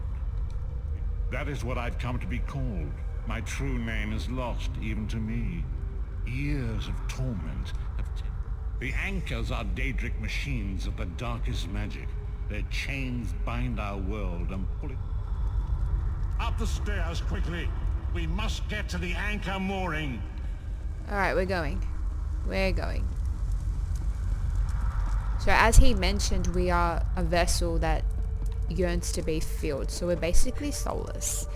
That is what I've come to be called. My true name is lost even to me. Years of torment have The anchors are Daedric machines of the darkest magic. Their chains bind our world and pull it... Up the stairs, quickly! We must get to the anchor mooring! Alright, we're going. So as he mentioned, we are a vessel that yearns to be filled. So we're basically soulless.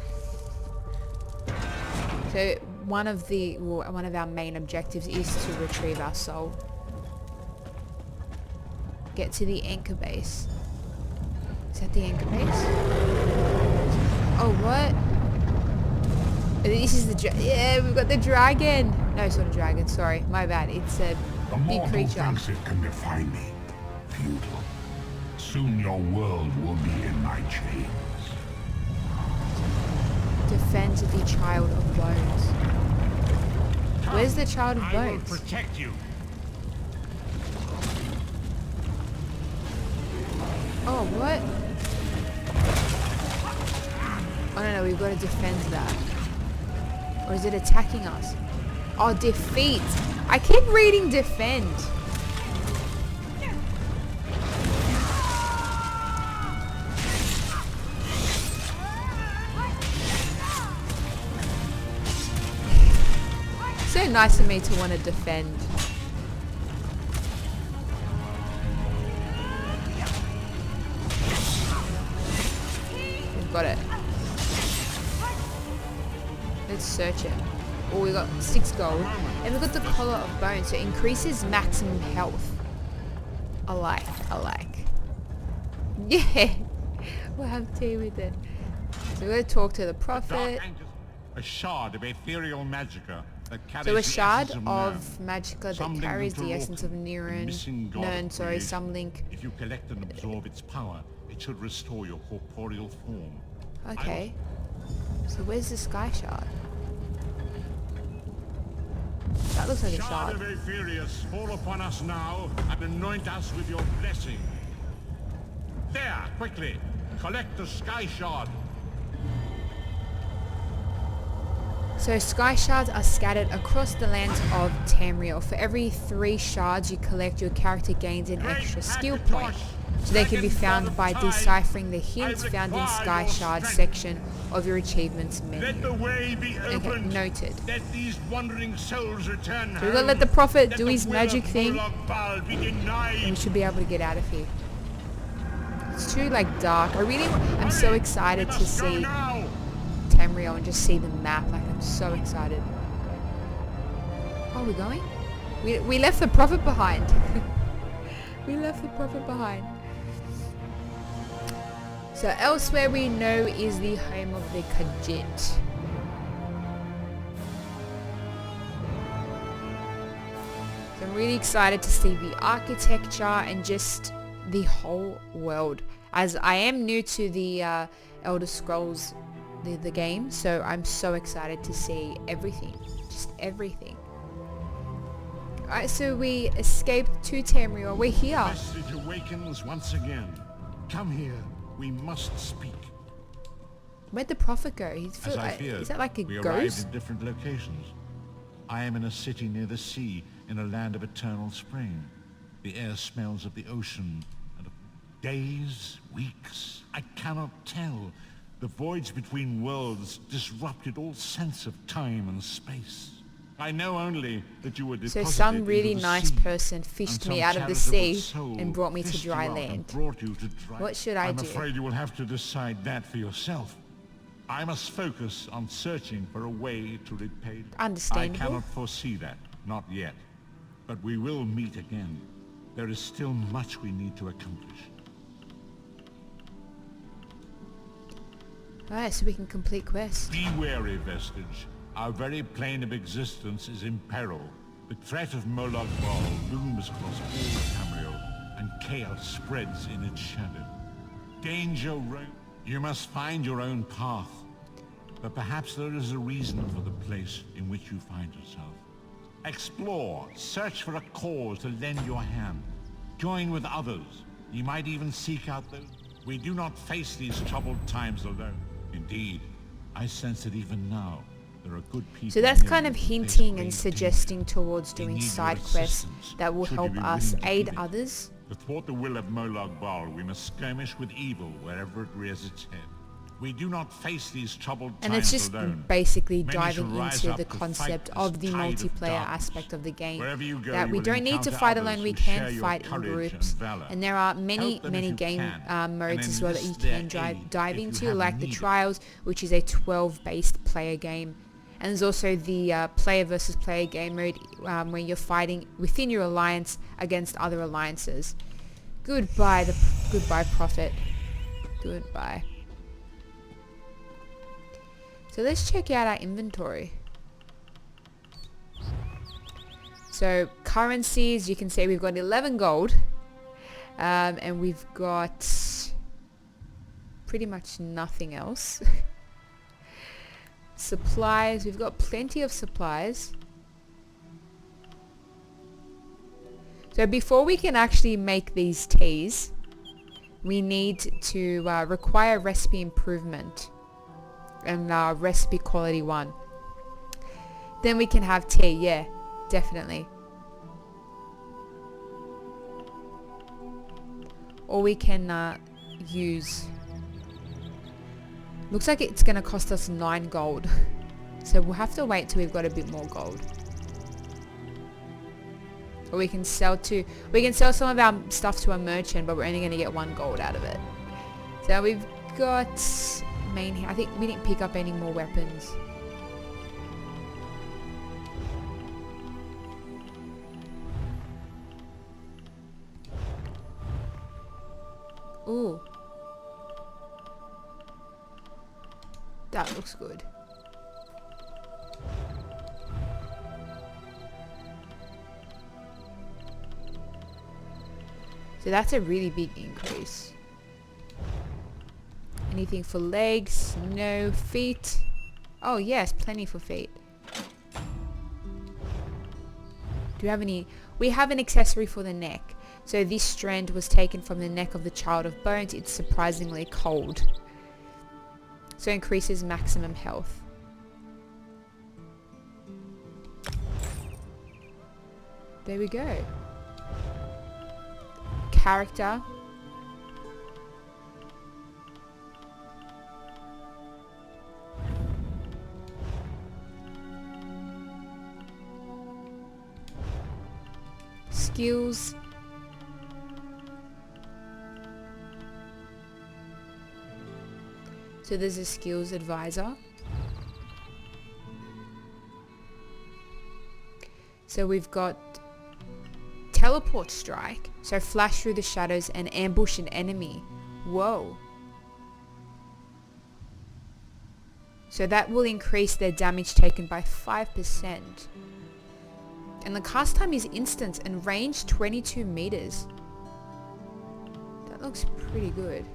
So one of our main objectives is to retrieve our soul. Get to the anchor base. Is that the anchor base? Oh, what? This is the yeah, we've got the dragon. No, it's not a dragon. Sorry, my bad. It's a The big mortal creature. thinks it can defy me. Futile. Soon your world will be in my chains. Defend the Child of Bones. Where's the Child of I will Bones? protect you. Oh, what? Oh, no, we've got to defend that. Or is it attacking us? Oh, defeat. I keep reading defend. So nice of me to want to defend. We've got it. Let's search it. Oh, we got 6 gold. And we got the Collar of Bones, so it increases maximum health. I like. Yeah! We'll have tea with it. So we're going to talk to the Prophet. A shard of ethereal magicka that carries So a the shard essence of Nern. magicka that Some link carries them the to essence of Lorcan, the missing god Nern, of sorry, creation. some link. If you collect and absorb its power, it should restore your corporeal form. Okay. So where's the Sky Shard? That looks like a Shard shard. of Aetherius, fall upon us now and anoint us with your blessing. There, quickly, collect the Sky Shard. So Sky Shards are scattered across the lands of Tamriel. For every 3 shards you collect, your character gains an extra skill point. So they can be found by deciphering the hints found in Sky Shard section of your achievements Let the menu. way be Okay, opened. noted. Let these wandering souls return So we're gonna let the Prophet do his magic thing. And And we should be able to get out of here. It's too like dark. I'm so excited to see Tamriel and just see the map. Like I'm so excited. Oh, we're going? We left the Prophet behind. We left the Prophet behind. So elsewhere we know is the home of the Khajiit. So I'm really excited to see the architecture and just the whole world. As I am new to the Elder Scrolls, the game, so I'm so excited to see everything. Just everything. Alright, so we escaped to Tamriel. We're here. Message awakens once again. Come here. We must speak. Where'd the Prophet go? As I feared, is that like a we arrived ghost? in different locations. I am in a city near the sea, in a land of eternal spring. The air smells of the ocean, and of days, weeks, I cannot tell. The voids between worlds disrupted all sense of time and space. I know only that you were So deposited some really into the nice sea, person and fished some me out of the charitable sea soul and brought me to fished dry you out and land. brought you to dry. What should I I'm do? afraid you will have to decide that for yourself. I must focus on searching for a way to repay. Understandable. I cannot foresee that, not yet. But we will meet again. There is still much we need to accomplish. Alright, so we can complete quests. Be wary, Vestige. Our very plane of existence is in peril. The threat of Molag Bal looms across all Tamriel, and chaos spreads in its shadow. Danger roams. You must find your own path. But perhaps there is a reason for the place in which you find yourself. Explore, search for a cause to lend your hand. Join with others. You might even seek out those. We do not face these troubled times alone. Indeed, I sense it even now. There are good people. So that's near kind you of who face hinting and great suggesting danger. towards They doing need your side quests assistance, that will should you help be us willing to aid give it. others. To thwart the will of Molag Bal, we must skirmish with evil wherever it rears its head. We do not face these troubled And times it's just alone. basically Many diving shall rise into up the to concept fight of this the tide of multiplayer darkness. aspect of the game. Wherever you go, That you we will don't need to encounter fight others alone, we who can share your fight in courage groups. and valor. And there are many, Help them many if you game can, modes and as well that you enlist their can aid dive if you into, have like the need. Trials, which is a 12-based player game. And there's also the player versus player game mode where you're fighting within your alliance against other alliances. Goodbye, Prophet. do it by. So let's check out our inventory. So currencies, you can see we've got 11 gold. And we've got pretty much nothing else. Supplies, we've got plenty of supplies. So before we can actually make these teas, we need to require recipe improvement and recipe quality 1. Then we can have tea, yeah, definitely. Or we can use... Looks like it's going to cost us 9 gold. So we'll have to wait till we've got a bit more gold. Or we can sell some of our stuff to a merchant, but we're only going to get 1 gold out of it. So we've got I think we didn't pick up any more weapons. Ooh. That looks good. So that's a really big increase. Anything for legs? No. Feet? Oh yes, plenty for feet. Do we have any? We have an accessory for the neck. So this strand was taken from the neck of the Child of Bones. It's surprisingly cold. So increases maximum health. There we go. Character. Skills. So there's a skills advisor. So we've got teleport strike. So flash through the shadows and ambush an enemy. Whoa. So that will increase their damage taken by 5%. And the cast time is instant and range 22 meters. That looks pretty good.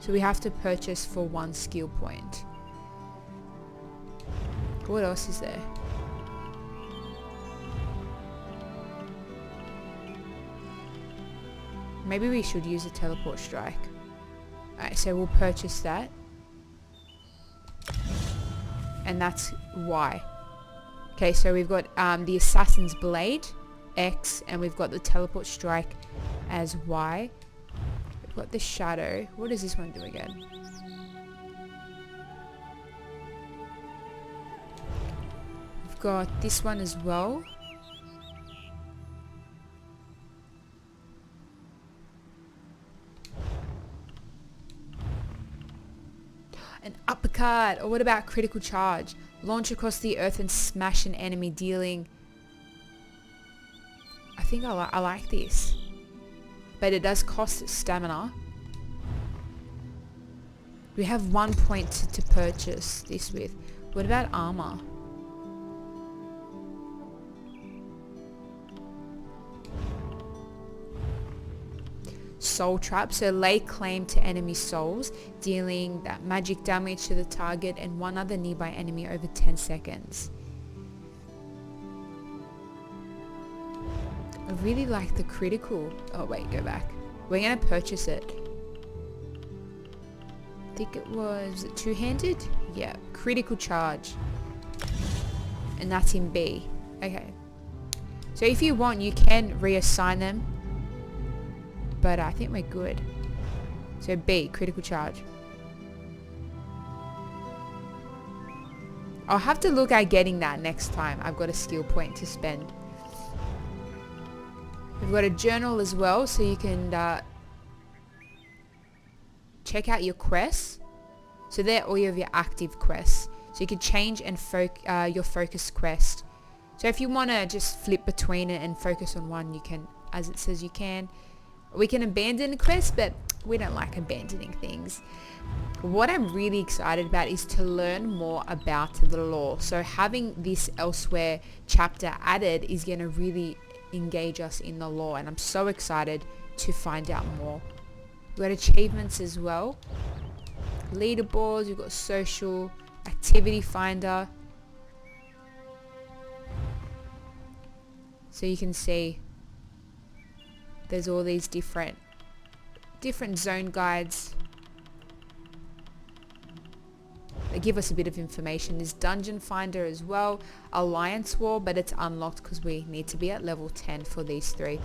So we have to purchase for 1 skill point. What else is there? Maybe we should use a teleport strike. Alright, so we'll purchase that. And that's Y. Okay, so we've got the Assassin's Blade, X, and we've got the teleport strike as Y. We've got the shadow. What does this one do again? We've got this one as well. An uppercut. Or what about critical charge? Launch across the earth and smash an enemy, dealing... I think I like this. But it does cost stamina. We have 1 point to purchase this with. What about armor? Soul trap, so lay claim to enemy souls, dealing that magic damage to the target and one other nearby enemy over 10 seconds. I really like the critical. Oh wait, go back. We're gonna purchase it. I think it was two-handed? Yeah, critical charge. And that's in B. Okay. So if you want, you can reassign them. But I think we're good. So B, critical charge. I'll have to look at getting that next time I've got a skill point to spend. We've got a journal as well, so you can check out your quests. So they're all of your active quests. So you can change and your focus quest. So if you want to just flip between it and focus on one, you can, as it says you can. We can abandon quests, but we don't like abandoning things. What I'm really excited about is to learn more about the lore. So having this Elsewhere chapter added is going to really engage us in the lore, and I'm so excited to find out more. We've got achievements as well. Leaderboards, we've got social, activity finder. So you can see there's all these different zone guides. They give us a bit of information. There's Dungeon Finder as well. Alliance War, but it's unlocked because we need to be at level 10 for these 3.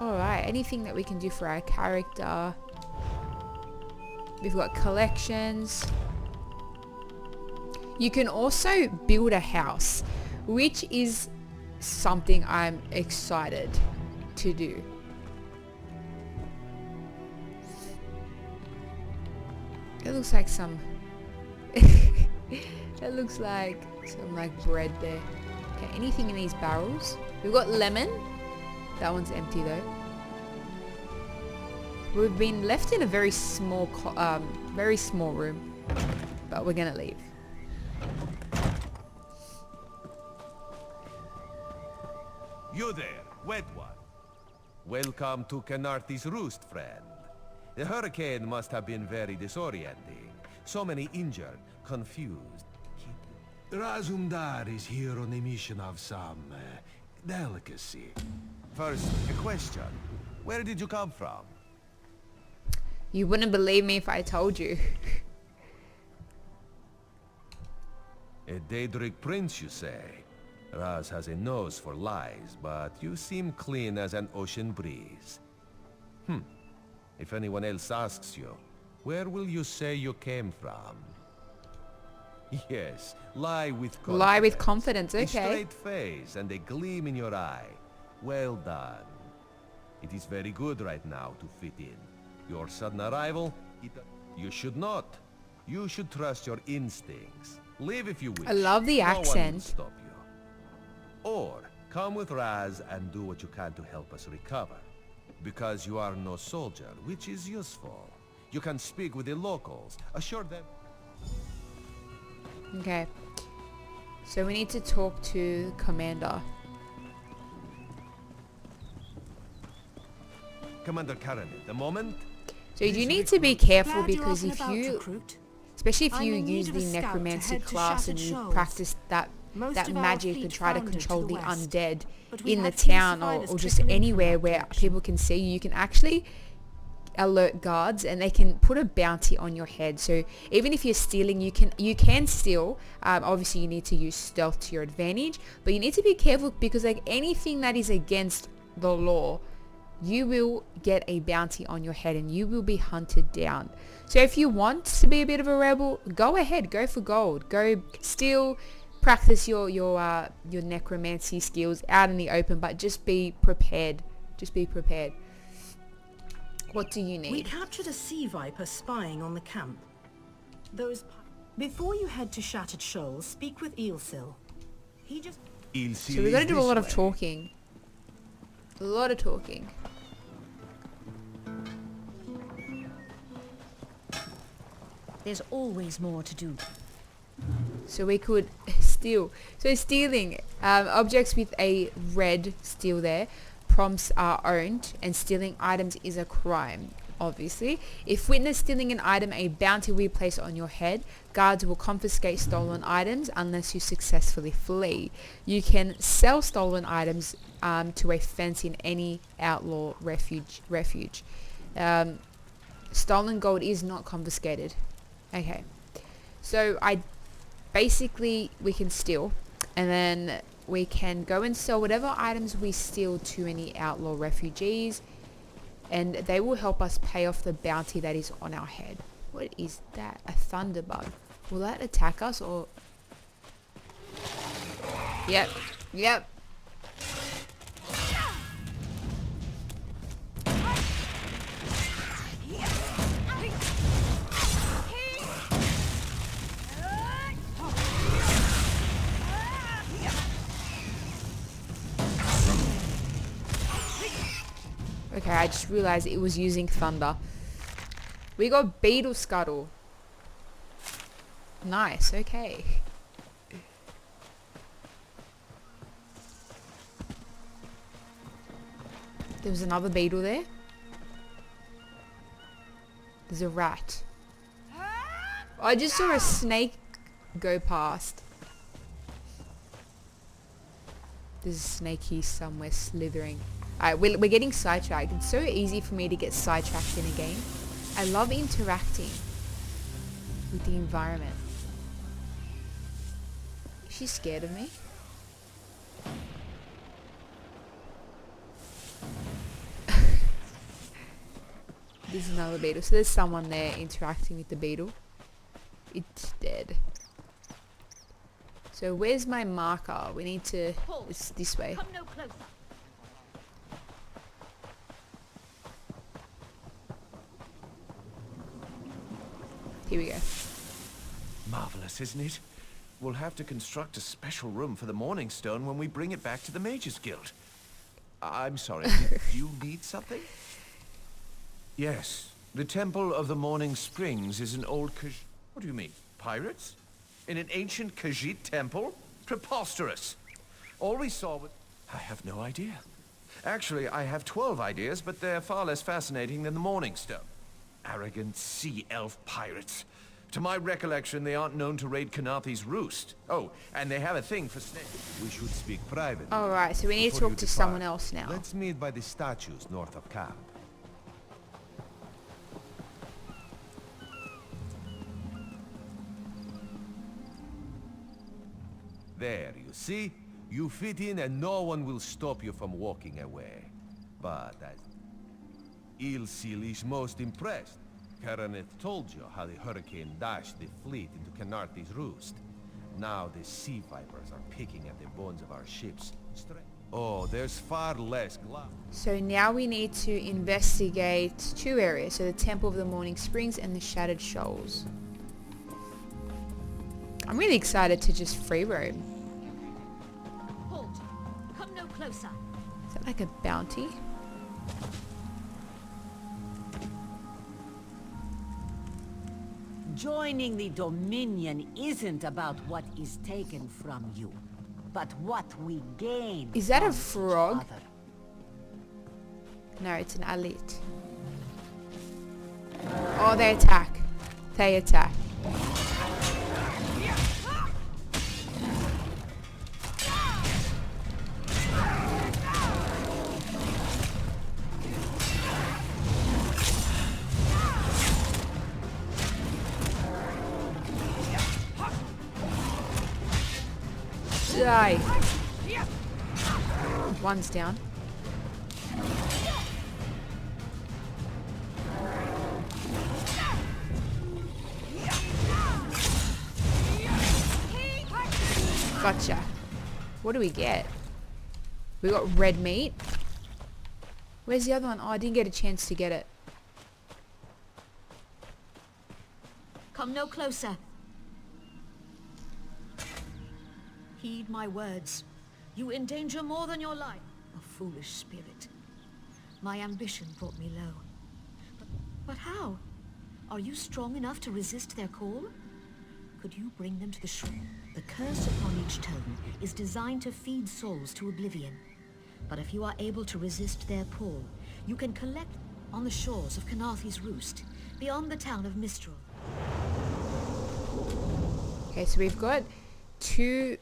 Alright, anything that we can do for our character. We've got collections. You can also build a house, which is something I'm excited to do. It looks like some it looks like some like bread there. Okay, anything in these barrels? We've got lemon. That one's empty though. We've been left in a very small room, but we're gonna leave. You there, wet one. Welcome to Canarthi's Roost, friend. The hurricane must have been very disorienting. So many injured, confused. Razumdar is here on a mission of some delicacy. First, a question. Where did you come from? You wouldn't believe me if I told you. A Daedric prince, you say? Raz has a nose for lies, but you seem clean as an ocean breeze. If anyone else asks you, where will you say you came from? Yes, lie with confidence. Lie with confidence, A okay. straight face and a gleam in your eye. Well done. It is very good right now to fit in. Your sudden arrival, you should not. You should trust your instincts. Leave if you wish. I love the No one will accent. stop you. Or come with Raz and do what you can to help us recover. Because you are no soldier, which is useful. You can speak with the locals, assure them... Okay. So we need to talk to Commander. Commander Karen, at the moment... So you need to be careful Glad you're because up and if about, you, recruit. especially if I'm you in need use of a the scout to necromancy head to class and Shattered you Shoals. practice that Most of our magic fleet and try to foundered to control the the west, undead but we in the had two town survivors or just trickling in from anywhere that where direction. people can see you, you can actually alert guards and they can put a bounty on your head. So even if you're stealing, you can steal. Obviously you need to use stealth to your advantage, but you need to be careful because like anything that is against the law, you will get a bounty on your head and you will be hunted down. So if you want to be a bit of a rebel, go ahead, go for gold, go steal, practice your necromancy skills out in the open, but just be prepared. Just be prepared. What do you We need? captured a sea viper spying on the camp. Before you head to Shattered Shoals, speak with Eelsil. He just... So we're going to do a lot of talking. A lot of talking. There's always more to do. So we could steal. So stealing objects with a red steal there. Prompts are owned and stealing items is a crime, obviously. If witness stealing an item, a bounty will be placed on your head. Guards will confiscate stolen items unless you successfully flee. You can sell stolen items to a fence in any outlaw refuge. Stolen gold is not confiscated. Okay. So we can steal and then we can go and sell whatever items we steal to any outlaw refugees and they will help us pay off the bounty that is on our head. What is that? A thunderbug. Will that attack us or... Yep. Okay, I just realized it was using thunder. We got Beetle Scuttle. Nice, okay. There was another beetle there. There's a rat. I just saw a snake go past. There's a snake here somewhere slithering. Alright, we're getting sidetracked. It's so easy for me to get sidetracked in a game. I love interacting with the environment. Is she scared of me? There's another beetle. So there's someone there interacting with the beetle. It's dead. So where's my marker? We need to... It's this way. Come no closer. Here we go. Marvelous, isn't it? We'll have to construct a special room for the Morning Stone when we bring it back to the Mages Guild. I'm sorry, do you need something? Yes, the Temple of the Morning Springs is an old What do you mean, pirates? In an ancient Khajiit temple? Preposterous. All we saw was... I have no idea. Actually, I have 12 ideas, but they're far less fascinating than the Morning Stone. Arrogant sea elf pirates. To my recollection, they aren't known to raid Kanathi's roost. Oh, and they have a thing for snakes. We should speak privately. Alright, so we need to before talk you to depart. someone else now. Let's meet by the statues north of camp. There, you see? You fit in and no one will stop you from walking away. But as Ilsil is most impressed. Karaneth told you how the hurricane dashed the fleet into Kanarthi's roost. Now the sea vipers are picking at the bones of our ships. Oh, there's far less glass. So now we need to investigate two areas. So the Temple of the Morning Springs and the Shattered Shoals. I'm really excited to just free roam. Halt. Come no closer. Is that like a bounty? Joining the Dominion isn't about what is taken from you, but what we gain. Is that a from each frog? other. No, it's an elite. Oh, they attack. They attack. Die. One's down. Gotcha. What do we get? We got red meat. Where's the other one? Oh, I didn't get a chance to get it. Come no closer. Heed my words. You endanger more than your life. A foolish spirit. My ambition brought me low. But how? Are you strong enough to resist their call? Could you bring them to the shore? The curse upon each tome is designed to feed souls to oblivion. But if you are able to resist their pull, you can collect on the shores of Kanathi's roost, beyond the town of Mistral. Okay, so we've got two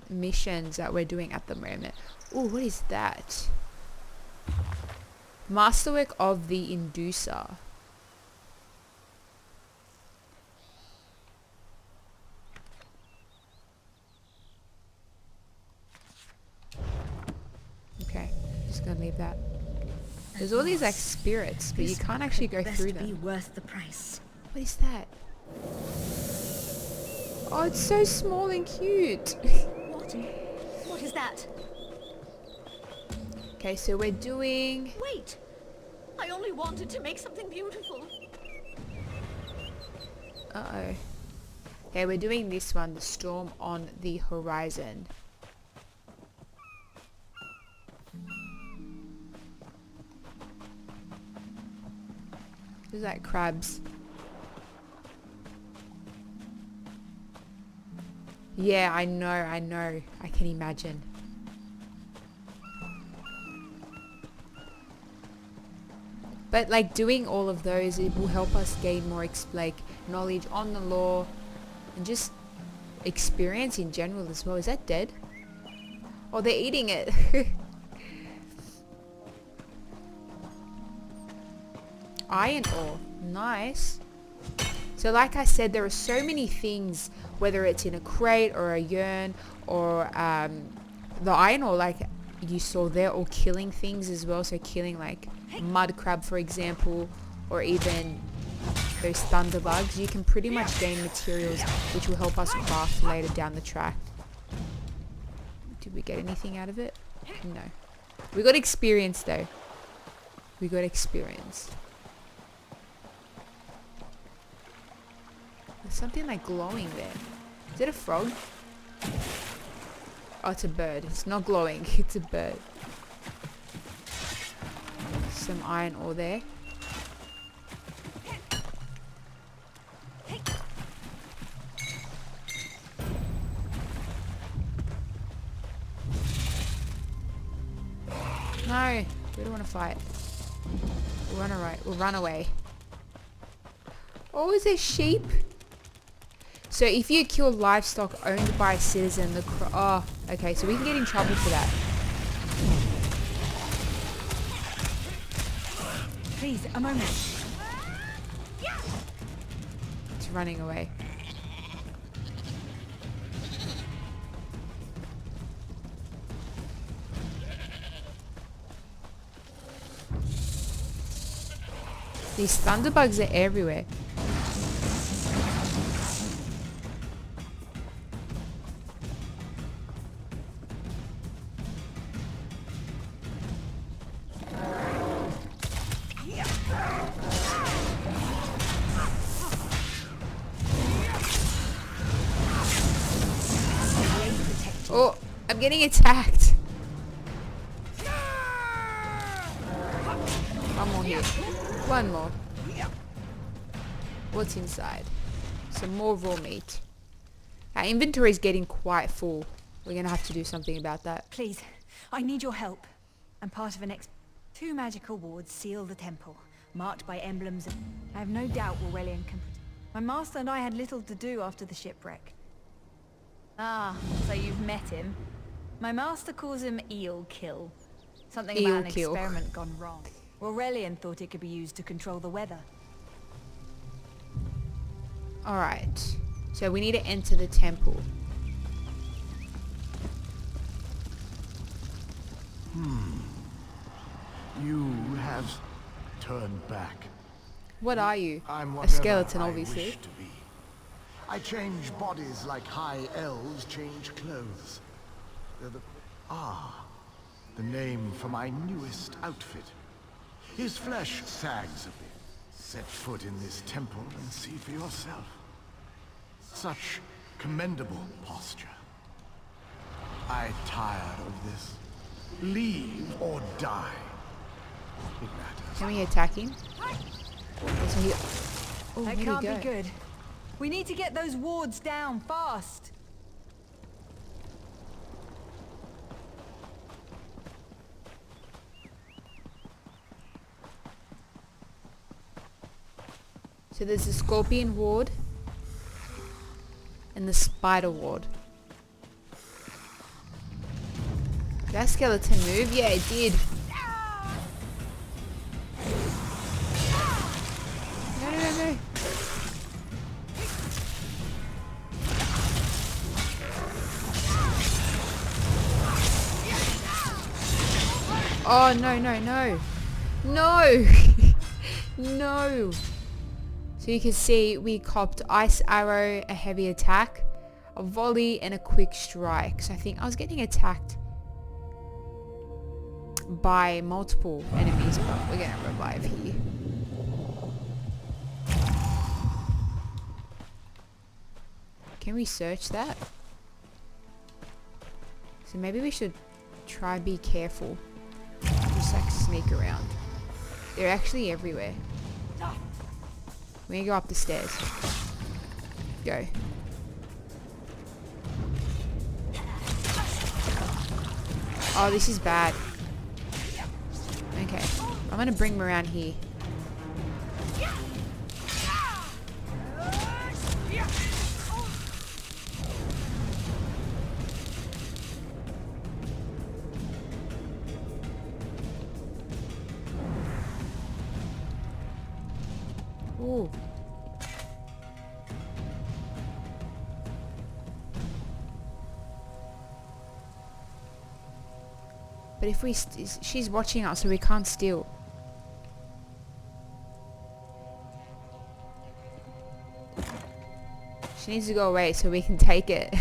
missions that we're doing at the moment. Oh, what is that? Masterwork of the Inducer. Okay, just gonna leave that. There's all these like spirits, but you can't actually go through them. Be worth the price. What is that? Oh, it's so small and cute. What? What is that? Okay, so we're doing... Wait! I only wanted to make something beautiful. Uh-oh. Okay, we're doing this one, the Storm on the Horizon. There's like crabs. Yeah, I know. I can imagine. But like doing all of those, it will help us gain more like knowledge on the law and just experience in general as well. Is that dead? Oh, they're eating it. Iron ore. Nice. So like I said, there are so many things, whether it's in a crate or a urn or the iron ore, like you saw there, or killing things as well. So killing like mud crab, for example, or even those thunderbugs. You can pretty much gain materials which will help us craft later down the track. Did we get anything out of it? No. We got experience though. We got experience. There's something like glowing there. Is it a frog? Oh, it's a bird. It's not glowing. It's a bird. Some iron ore there. No, we don't want to fight. We'll run away. Oh, is there sheep? So if you kill livestock owned by a citizen, oh, okay, so we can get in trouble for that. Please, a moment. It's running away. These thunderbugs are everywhere. Oh, I'm getting attacked. One more here. One more. What's inside? Some more raw meat. Our inventory is getting quite full. We're going to have to do something about that. Please, I need your help. I'm part of an Two magical wards seal the temple, marked by emblems of... I have no doubt Aurelian can... My master and I had little to do after the shipwreck. Ah, so you've met him. My master calls him Eel Kill. Something about an experiment gone wrong. Aurelian thought it could be used to control the weather. Alright. So we need to enter the temple. You have turned back. What are you? I'm a skeleton, obviously. I wish to be. I change bodies like high elves change clothes. They're the name for my newest outfit. His flesh sags a bit. Set foot in this temple and see for yourself. Such commendable posture. I tired of this. Leave or die. It matters. Can we attack him? Oh, that can't be good. We need to get those wards down fast. So there's the scorpion ward and the spider ward. Did that skeleton move? Yeah, it did. No. Oh, no. No! No! So you can see we copped Ice Arrow, a heavy attack, a volley, and a quick strike. So I think I was getting attacked by multiple enemies, but we're gonna revive here. Can we search that? So maybe we should try and be careful. Just like sneak around. They're actually everywhere. We're gonna go up the stairs. Go. Oh, this is bad. Okay. I'm gonna bring him around here. Ooh. But if we she's watching us, so we can't steal. She needs to go away so we can take it.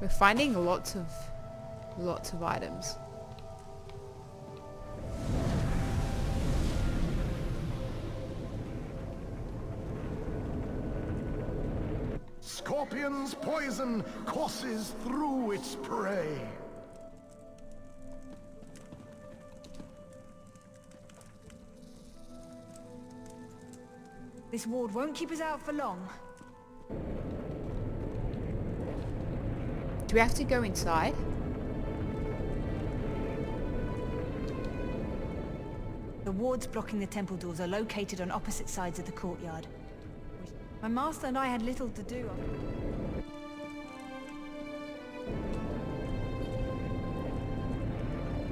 We're finding lots of items. Scorpion's poison courses through its prey. This ward won't keep us out for long. Do we have to go inside? The wards blocking the temple doors are located on opposite sides of the courtyard. My master and I had little to do.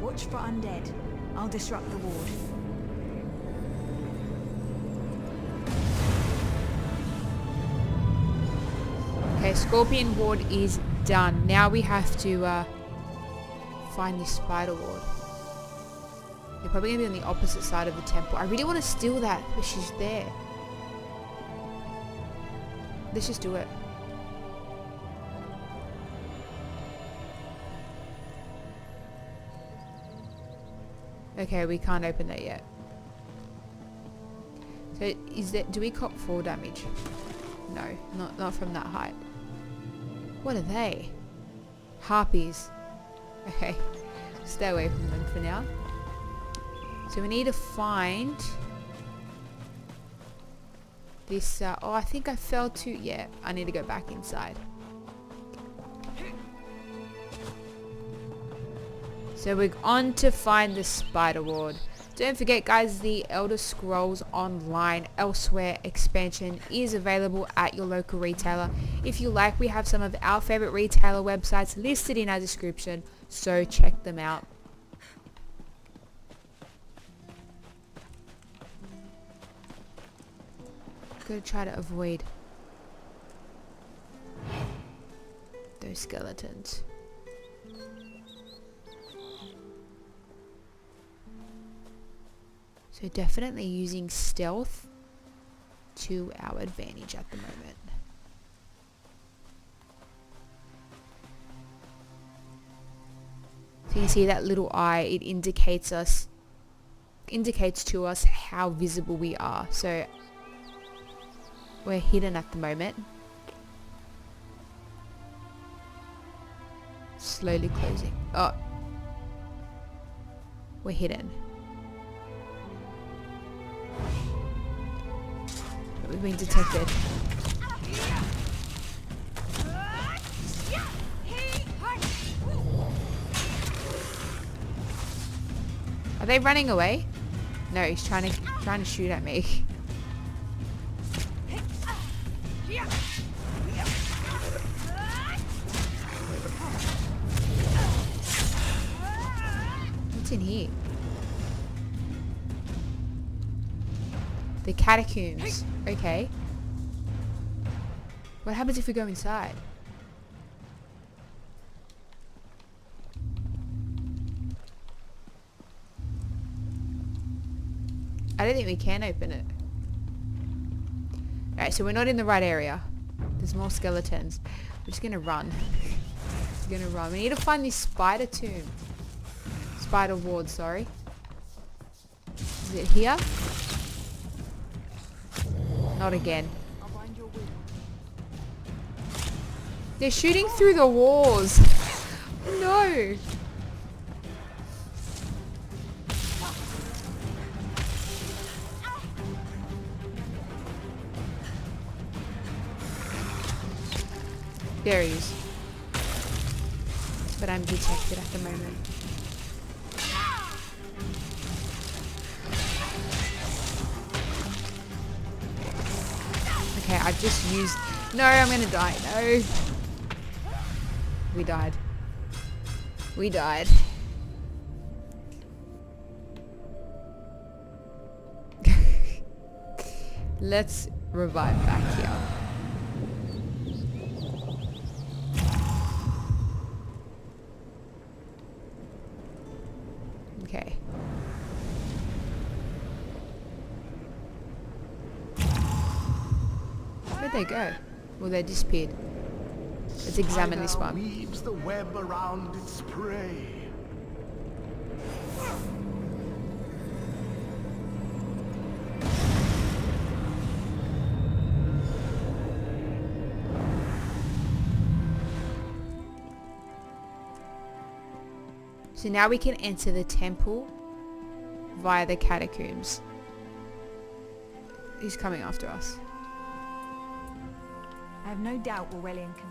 Watch for undead. I'll disrupt the ward. Okay, Scorpion ward is done. Now we have to find this spider ward. They're probably going to be on the opposite side of the temple. I really want to steal that, but she's there. Let's just do it. Okay, we can't open that yet. So is that, do we cop 4 damage? No, not from that height. What are they? Harpies. Okay, stay away from them for now. So we need to find this, oh, I think I fell to, yeah, I need to go back inside. So we're on to find the spider ward. Don't forget guys, the Elder Scrolls Online Elsewhere expansion is available at your local retailer. If you like, we have some of our favorite retailer websites listed in our description, so check them out. Gotta try to avoid those skeletons. So definitely using stealth to our advantage at the moment. So you can see that little eye, it indicates to us how visible we are. So we're hidden at the moment. Slowly closing. Oh. We're hidden. But we've been detected. Are they running away? No, he's trying to shoot at me. What's in here? The catacombs. Okay. What happens if we go inside? I don't think we can open it. Alright, so we're not in the right area. There's more skeletons. We're just gonna run. We're gonna run. We need to find this spider tomb. Spider ward, sorry. Is it here? Not again. They're shooting through the walls. No. There he is. But I'm detected at the moment. Okay, I've just used... No, I'm gonna die. No. We died. We died. Let's revive back here. Okay. Where'd they go? Well, they disappeared. Let's examine this one. Weaves the web around its prey. So now we can enter the temple via the catacombs. He's coming after us. I have no doubt Aurelian can...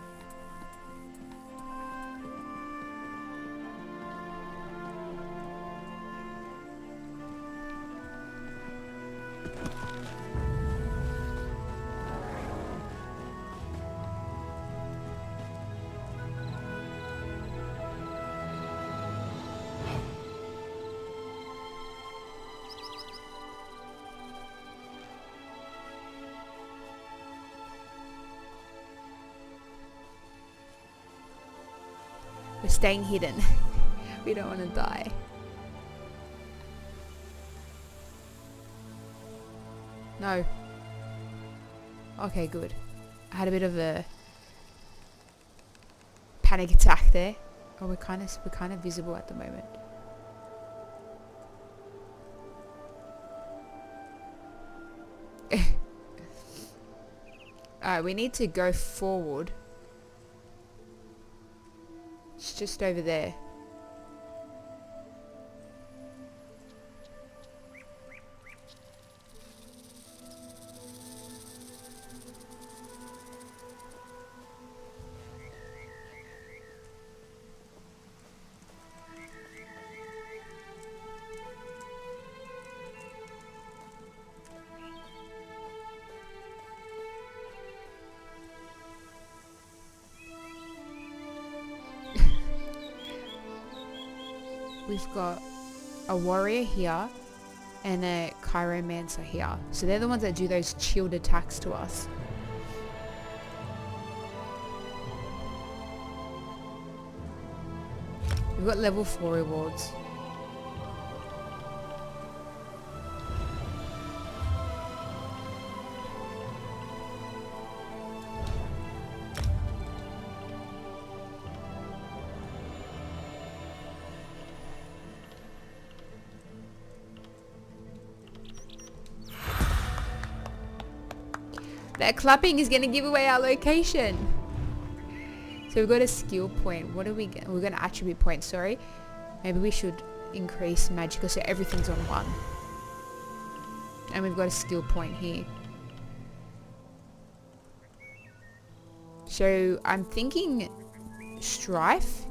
We're staying hidden. We don't want to die. No. Okay, good. I had a bit of a panic attack there. Oh, we're kind of visible at the moment. Alright, we need to go forward. It's just over there. We've got a warrior here and a chiromancer here. So they're the ones that do those shield attacks to us. We've got level 4 rewards. That clapping is going to give away our location. So we've got a skill point. What are we get? We're going to attribute point, sorry. Maybe we should increase magical so everything's on 1. And we've got a skill point here. So I'm thinking strife.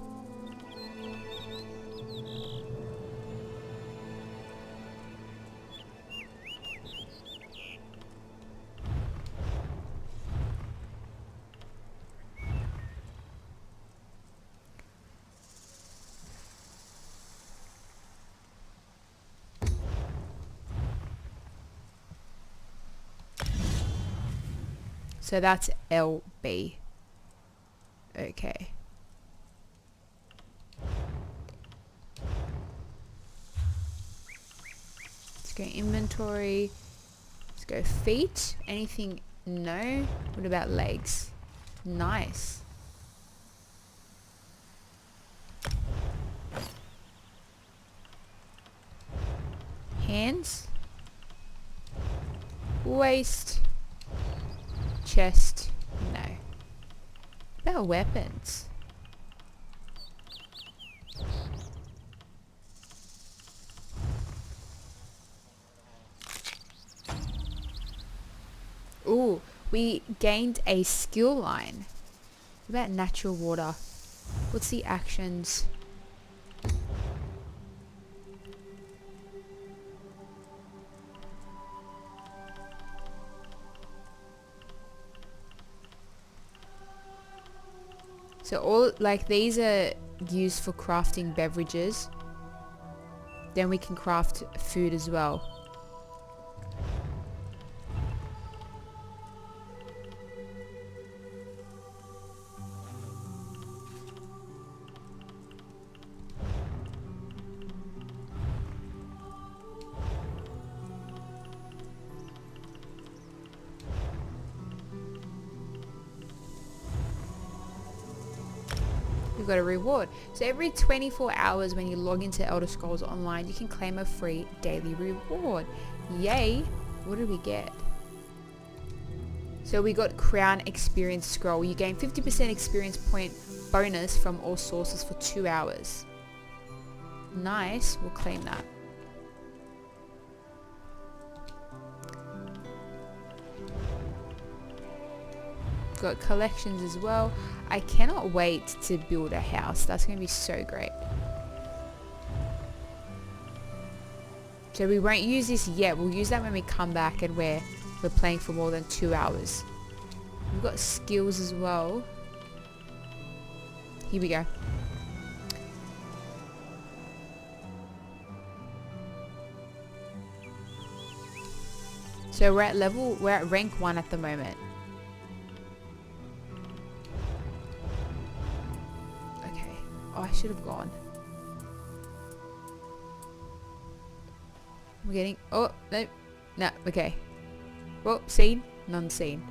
So that's LB. Okay. Let's go inventory. Let's go feet. Anything? No. What about legs? Nice. Hands. Waist. chest. No. Better weapons. Ooh, we gained a skill line. What about natural water? What's the actions? So all, like, these are used for crafting beverages. Then we can craft food as well. You've got a reward. So every 24 hours when you log into Elder Scrolls Online, you can claim a free daily reward. Yay! What did we get? So we got Crown Experience Scroll. You gain 50% experience point bonus from all sources for 2 hours. Nice. We'll claim that. Got collections as well. I cannot wait to build a house. That's going to be so great. So we won't use this yet. We'll use that when we come back and we're playing for more than 2 hours. We've got skills as well. Here we go. So we're at rank 1 at the moment. Oh, I should have gone. We're getting... Oh, no. No, okay. Well, seen. None seen.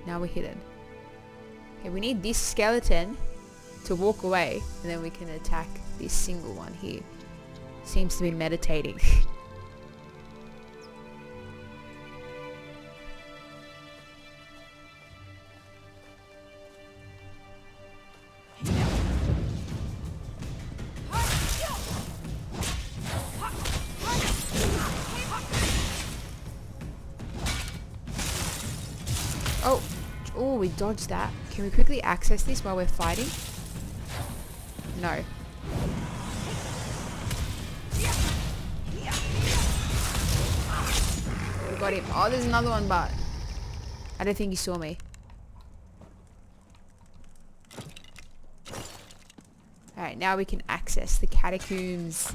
Now we're hidden. Okay, we need this skeleton to walk away. And then we can attack this single one here. Seems to be meditating. Oh, we dodged that. Can we quickly access this while we're fighting? No. We got him. Oh, there's another one, but I don't think he saw me. Alright, now we can access the catacombs.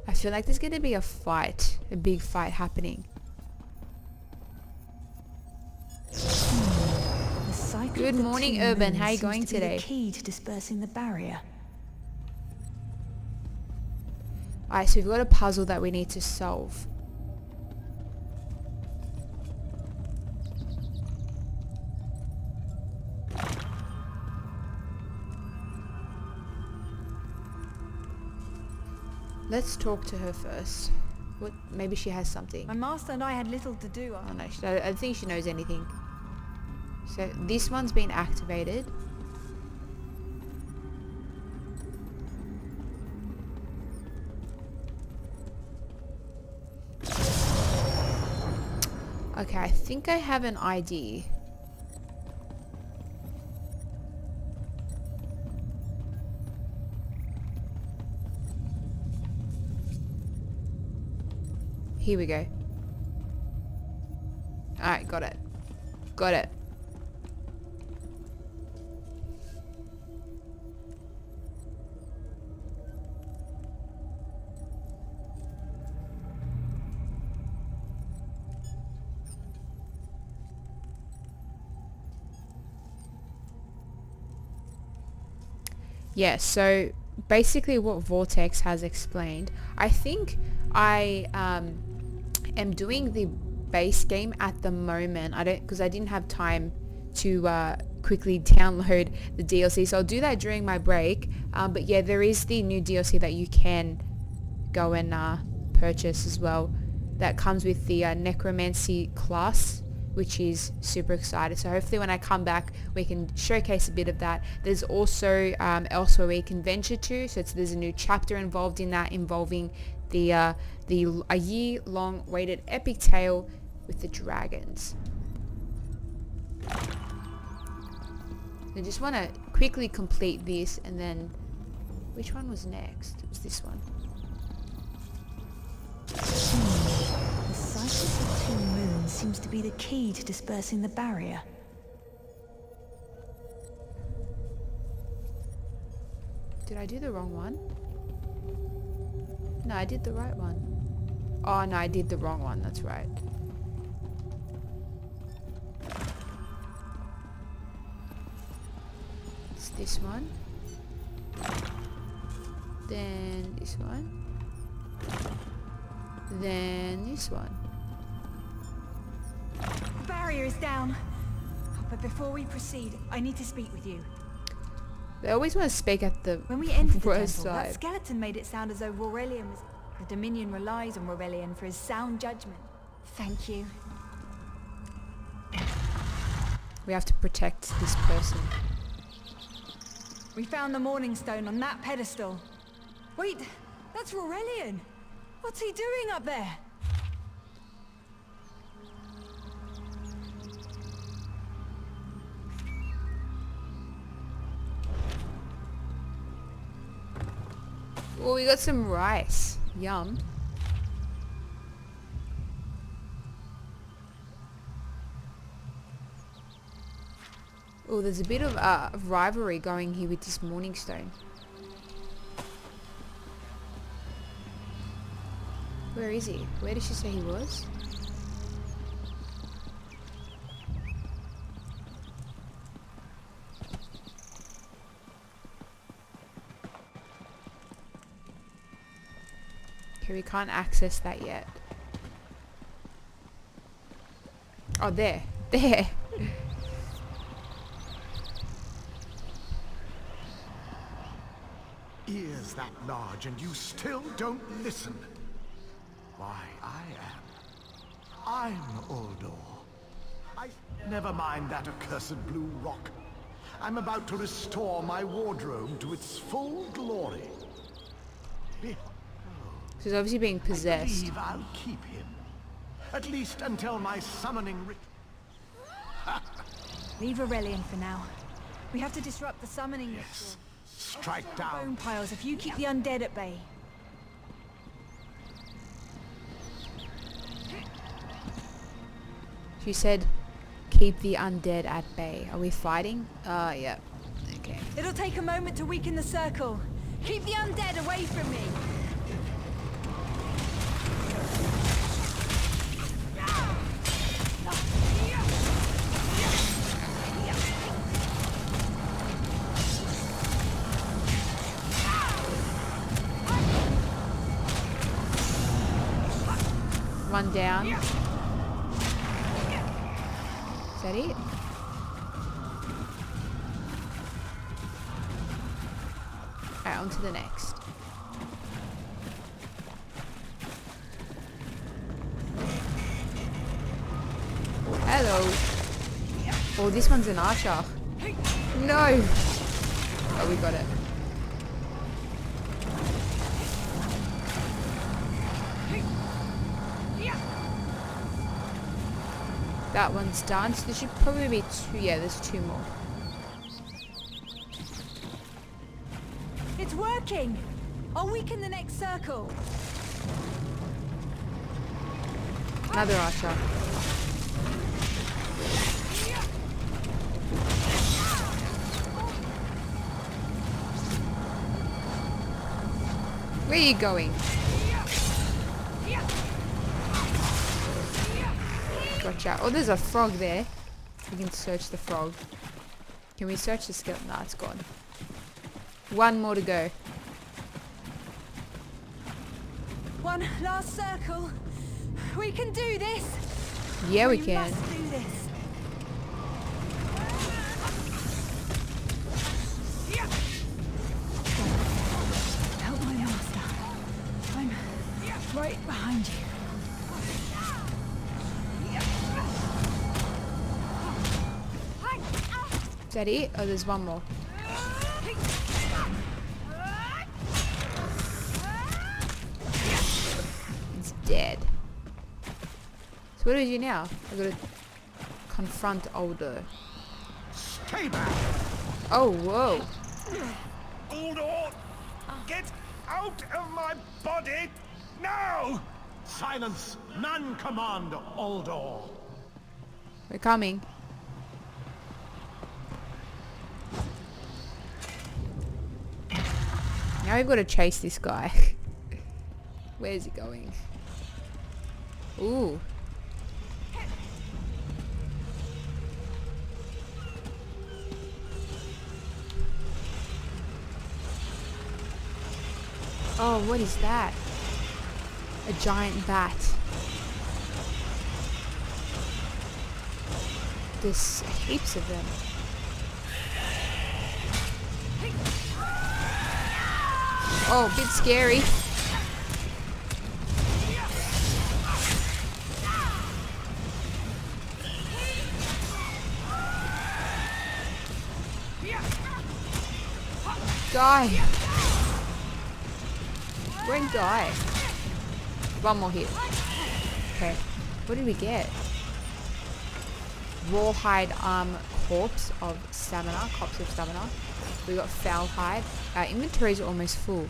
I feel like there's going to be a fight, a big fight happening. Good morning, Urban. How are you going today? The key to dispersing the barrier. Alright, so we've got a puzzle that we need to solve. Let's talk to her first. What? Maybe she has something. My master and I had little to do. Oh no, I don't think she knows anything. So this one's been activated. Okay, I think I have an ID. Here we go. Alright, got it. Got it. Yeah, so basically what Vortex has explained, I think I am doing the base game at the moment. Because I didn't have time to quickly download the DLC. So I'll do that during my break. But yeah, there is the new DLC that you can go and purchase as well. That comes with the necromancy class, which is super excited. So hopefully when I come back, we can showcase a bit of that. There's also elsewhere we can venture to. So there's a new chapter involved in that, involving a year-long waited epic tale with the dragons. I just want to quickly complete this, and then which one was next? It was this one. The cycle of 2 moons seems to be the key to dispersing the barrier. Did I do the wrong one? No, I did the right one. Oh no, I did the wrong one, that's right. It's this one. Then this one. Then this one. The barrier is down. But before we proceed, I need to speak with you. They always want to speak at the When we entered the worst temple, that side. skeleton made it sound as though Aurelian was... The Dominion relies on Aurelian for his sound judgment. Thank you. We have to protect this person. We found the Morning Stone on that pedestal. Wait, that's Aurelian. What's he doing up there? Oh, we got some rice. Yum. Oh, there's a bit of rivalry going here with this Morning Stone. Where is he? Where did she say he was? Okay, we can't access that yet. Oh, there. There. Ears that large and you still don't listen. Why, I'm Uldor. Never mind that accursed blue rock. I'm about to restore my wardrobe to its full glory. She's obviously being I possessed. believe I'll keep him. At least until my summoning Leave Aurelian for now. We have to disrupt the summoning ritual. Yes. Strike Bone down. piles if you keep the undead at bay. She said, keep the undead at bay. Are we fighting? Yeah. Okay. It'll take a moment to weaken the circle. Keep the undead away from me. One down. Is that it? Alright, on to the next. Hello. Oh, this one's an archer. No. Oh, we got it. That one's done, so there should probably be two. Yeah, there's two more. It's working! I'll weaken the next circle. Another archer. Where are you going? Gotcha. Oh, there's a frog there. We can search the frog. Can we search the skeleton? Nah, it's gone. One more to go. One last circle. We can do this. Yeah, we can. Must do this. Is that it? Oh, there's one more. It's dead. So what do we do now? I gotta confront Older. Stay back! Oh, whoa. Uldor! Get out of my body! Now! Silence! None command Uldor! We're coming. Now we've got to chase this guy. Where's he going? Ooh. Oh, what is that? A giant bat. There's heaps of them. Oh, a bit scary. Die. Won't die. One more hit. Okay. What did we get? Rawhide corpse of stamina. Corpse of stamina. We got foul hide. Our inventory is almost full.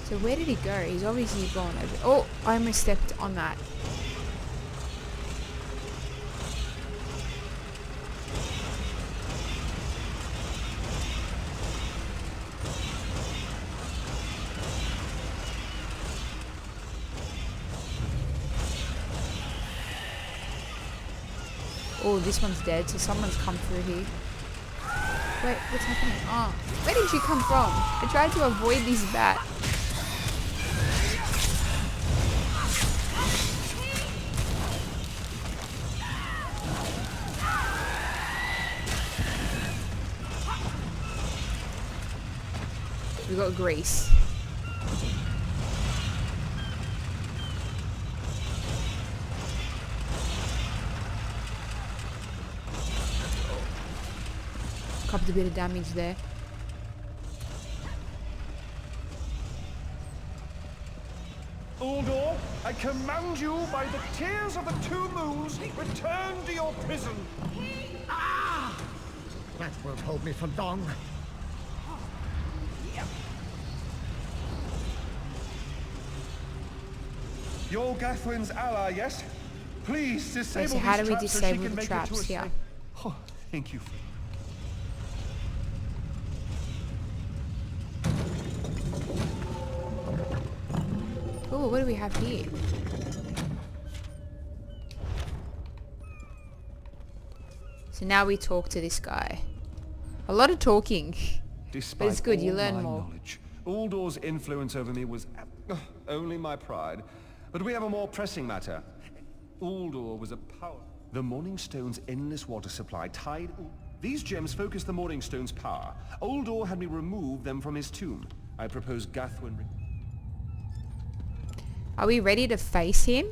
So where did he go? He's obviously gone over. Oh, I almost stepped on that. Oh, this one's dead, so someone's come through here. Wait, what's happening? Oh, where did you come from? I tried to avoid this bat. We got Grease. Copped a bit of damage there. Uldor, I command you by the tears of the two moons, return to your prison. Ah! That won't hold me for long. You're Gathwin's ally, yes? Please disable so how do we these traps so she disable can the make it traps? to a Yeah. safe- Oh, thank you for... Oh, what do we have here? So now we talk to this guy. A lot of talking. But it's good, you learn more. Knowledge, Uldor's influence over me was only my pride. But we have a more pressing matter. Uldor was a power. The Morning Stone's endless water supply tied... These gems focus the Morning Stone's power. Uldor had me remove them from his tomb. I propose Gathwin... Are we ready to face him?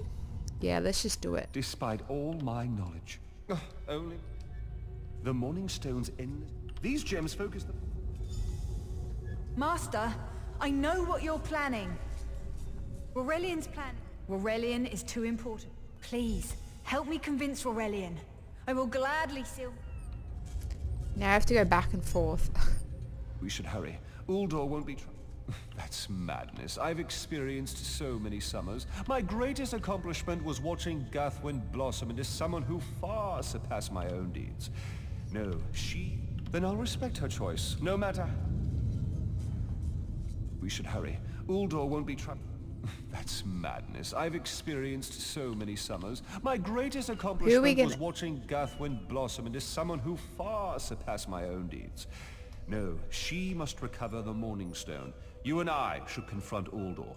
Yeah, let's just do it. Despite all my knowledge. Only... The Morning Stone's endless... These gems focus the... Master, I know what you're planning. Aurelian's plan. Aurelian is too important. Please, help me convince Aurelian. I will gladly seal... Now I have to go back and forth. We should hurry. Uldor won't be... That's madness. I've experienced so many summers. My greatest accomplishment was watching Gathwin blossom into someone who far surpassed my own deeds. No, she... Then I'll respect her choice, no matter... We should hurry. Uldor won't be trapped. That's madness. I've experienced so many summers. My greatest accomplishment was watching Gathwin blossom into someone who far surpassed my own deeds. No, she must recover the Morning Stone. You and I should confront Uldor.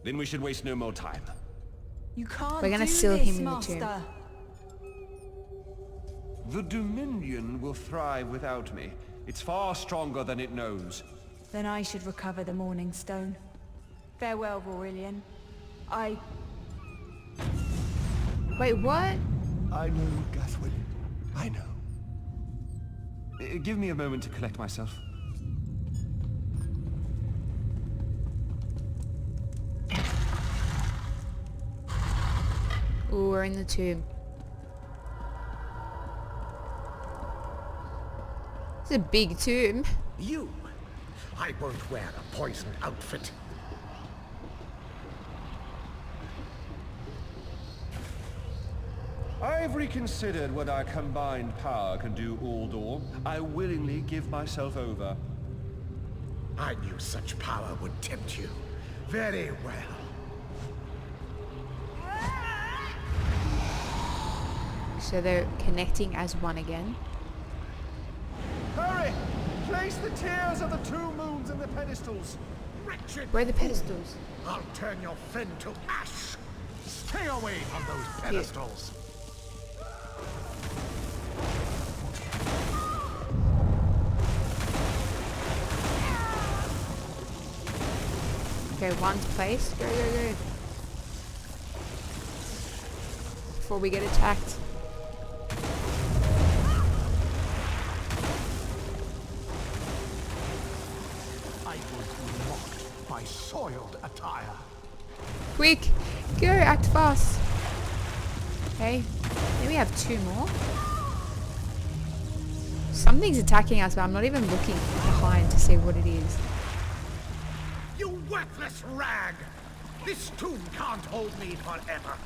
Then we should waste no more time. You can't We're gonna do seal this, him in the tomb. Master. The Dominion will thrive without me. It's far stronger than it knows. Then I should recover the Morning Stone. Farewell, Aurelian. I... Wait, what? I know, Gathwin. I know. Give me a moment to collect myself. Ooh, we're in the tomb. It's a big tomb. You! I won't wear a poisoned outfit. I've reconsidered what our combined power can do, Aldor. I willingly give myself over. I knew such power would tempt you. Very well. So they're connecting as one again. Hurry! Place the tears of the two moons in the pedestals. Wretched! Where are the pedestals? I'll turn your fin to ash. Stay away from those pedestals. Okay, one's placed. Go, go, go. Before we get attacked. I was mocked by soiled attire. Quick! Go! Act fast! Okay. Then we have two more. Something's attacking us, but I'm not even looking behind to see what it is. You worthless rag! This tomb can't hold me forever.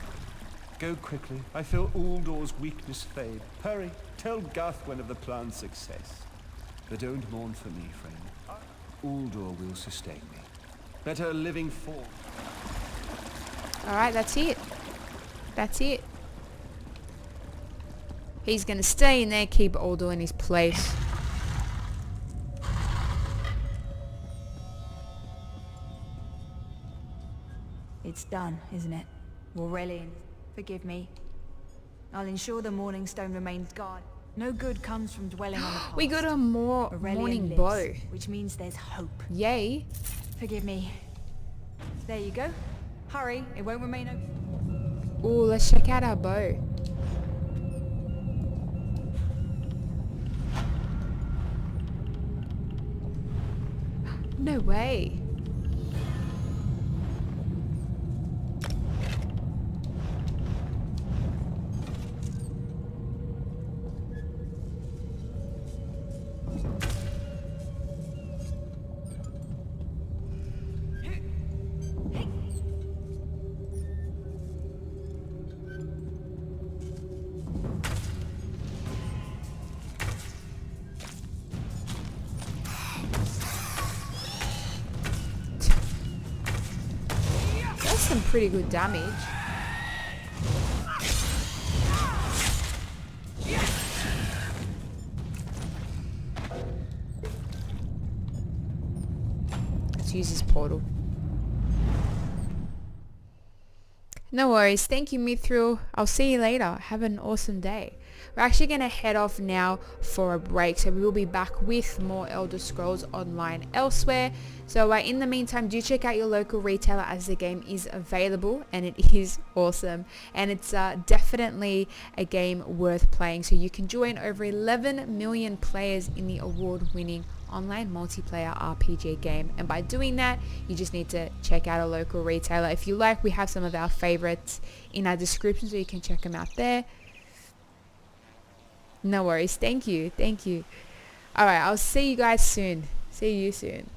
Go quickly. I feel Aldor's weakness fade. Hurry. Tell Gathwin of the plan's success. But don't mourn for me, friend. Aldor will sustain me. Better a living form. Alright, that's it. That's it. He's gonna stay in there, keep Aldo in his place. It's done, isn't it? Aurelian, forgive me. I'll ensure the Morning Stone remains guarded. No good comes from dwelling on the past. We got a more Aurelian morning lives, bow. which means there's hope. Yay. Forgive me. There you go. Hurry, it won't remain open. Ooh, let's check out our bow. No way. Some pretty good damage. Let's use this portal. No worries. Thank you, Mithril. I'll see you later. Have an awesome day. We're actually going to head off now for a break, so we will be back with more Elder Scrolls Online elsewhere. So in the meantime, do check out your local retailer as the game is available, and it is awesome. And it's definitely a game worth playing. So you can join over 11 million players in the award-winning online multiplayer RPG game, and by doing that you just need to check out a local retailer. If you like, we have some of our favorites in our description, so you can check them out there. No worries. Thank you. Alright, I'll see you guys soon. See you soon.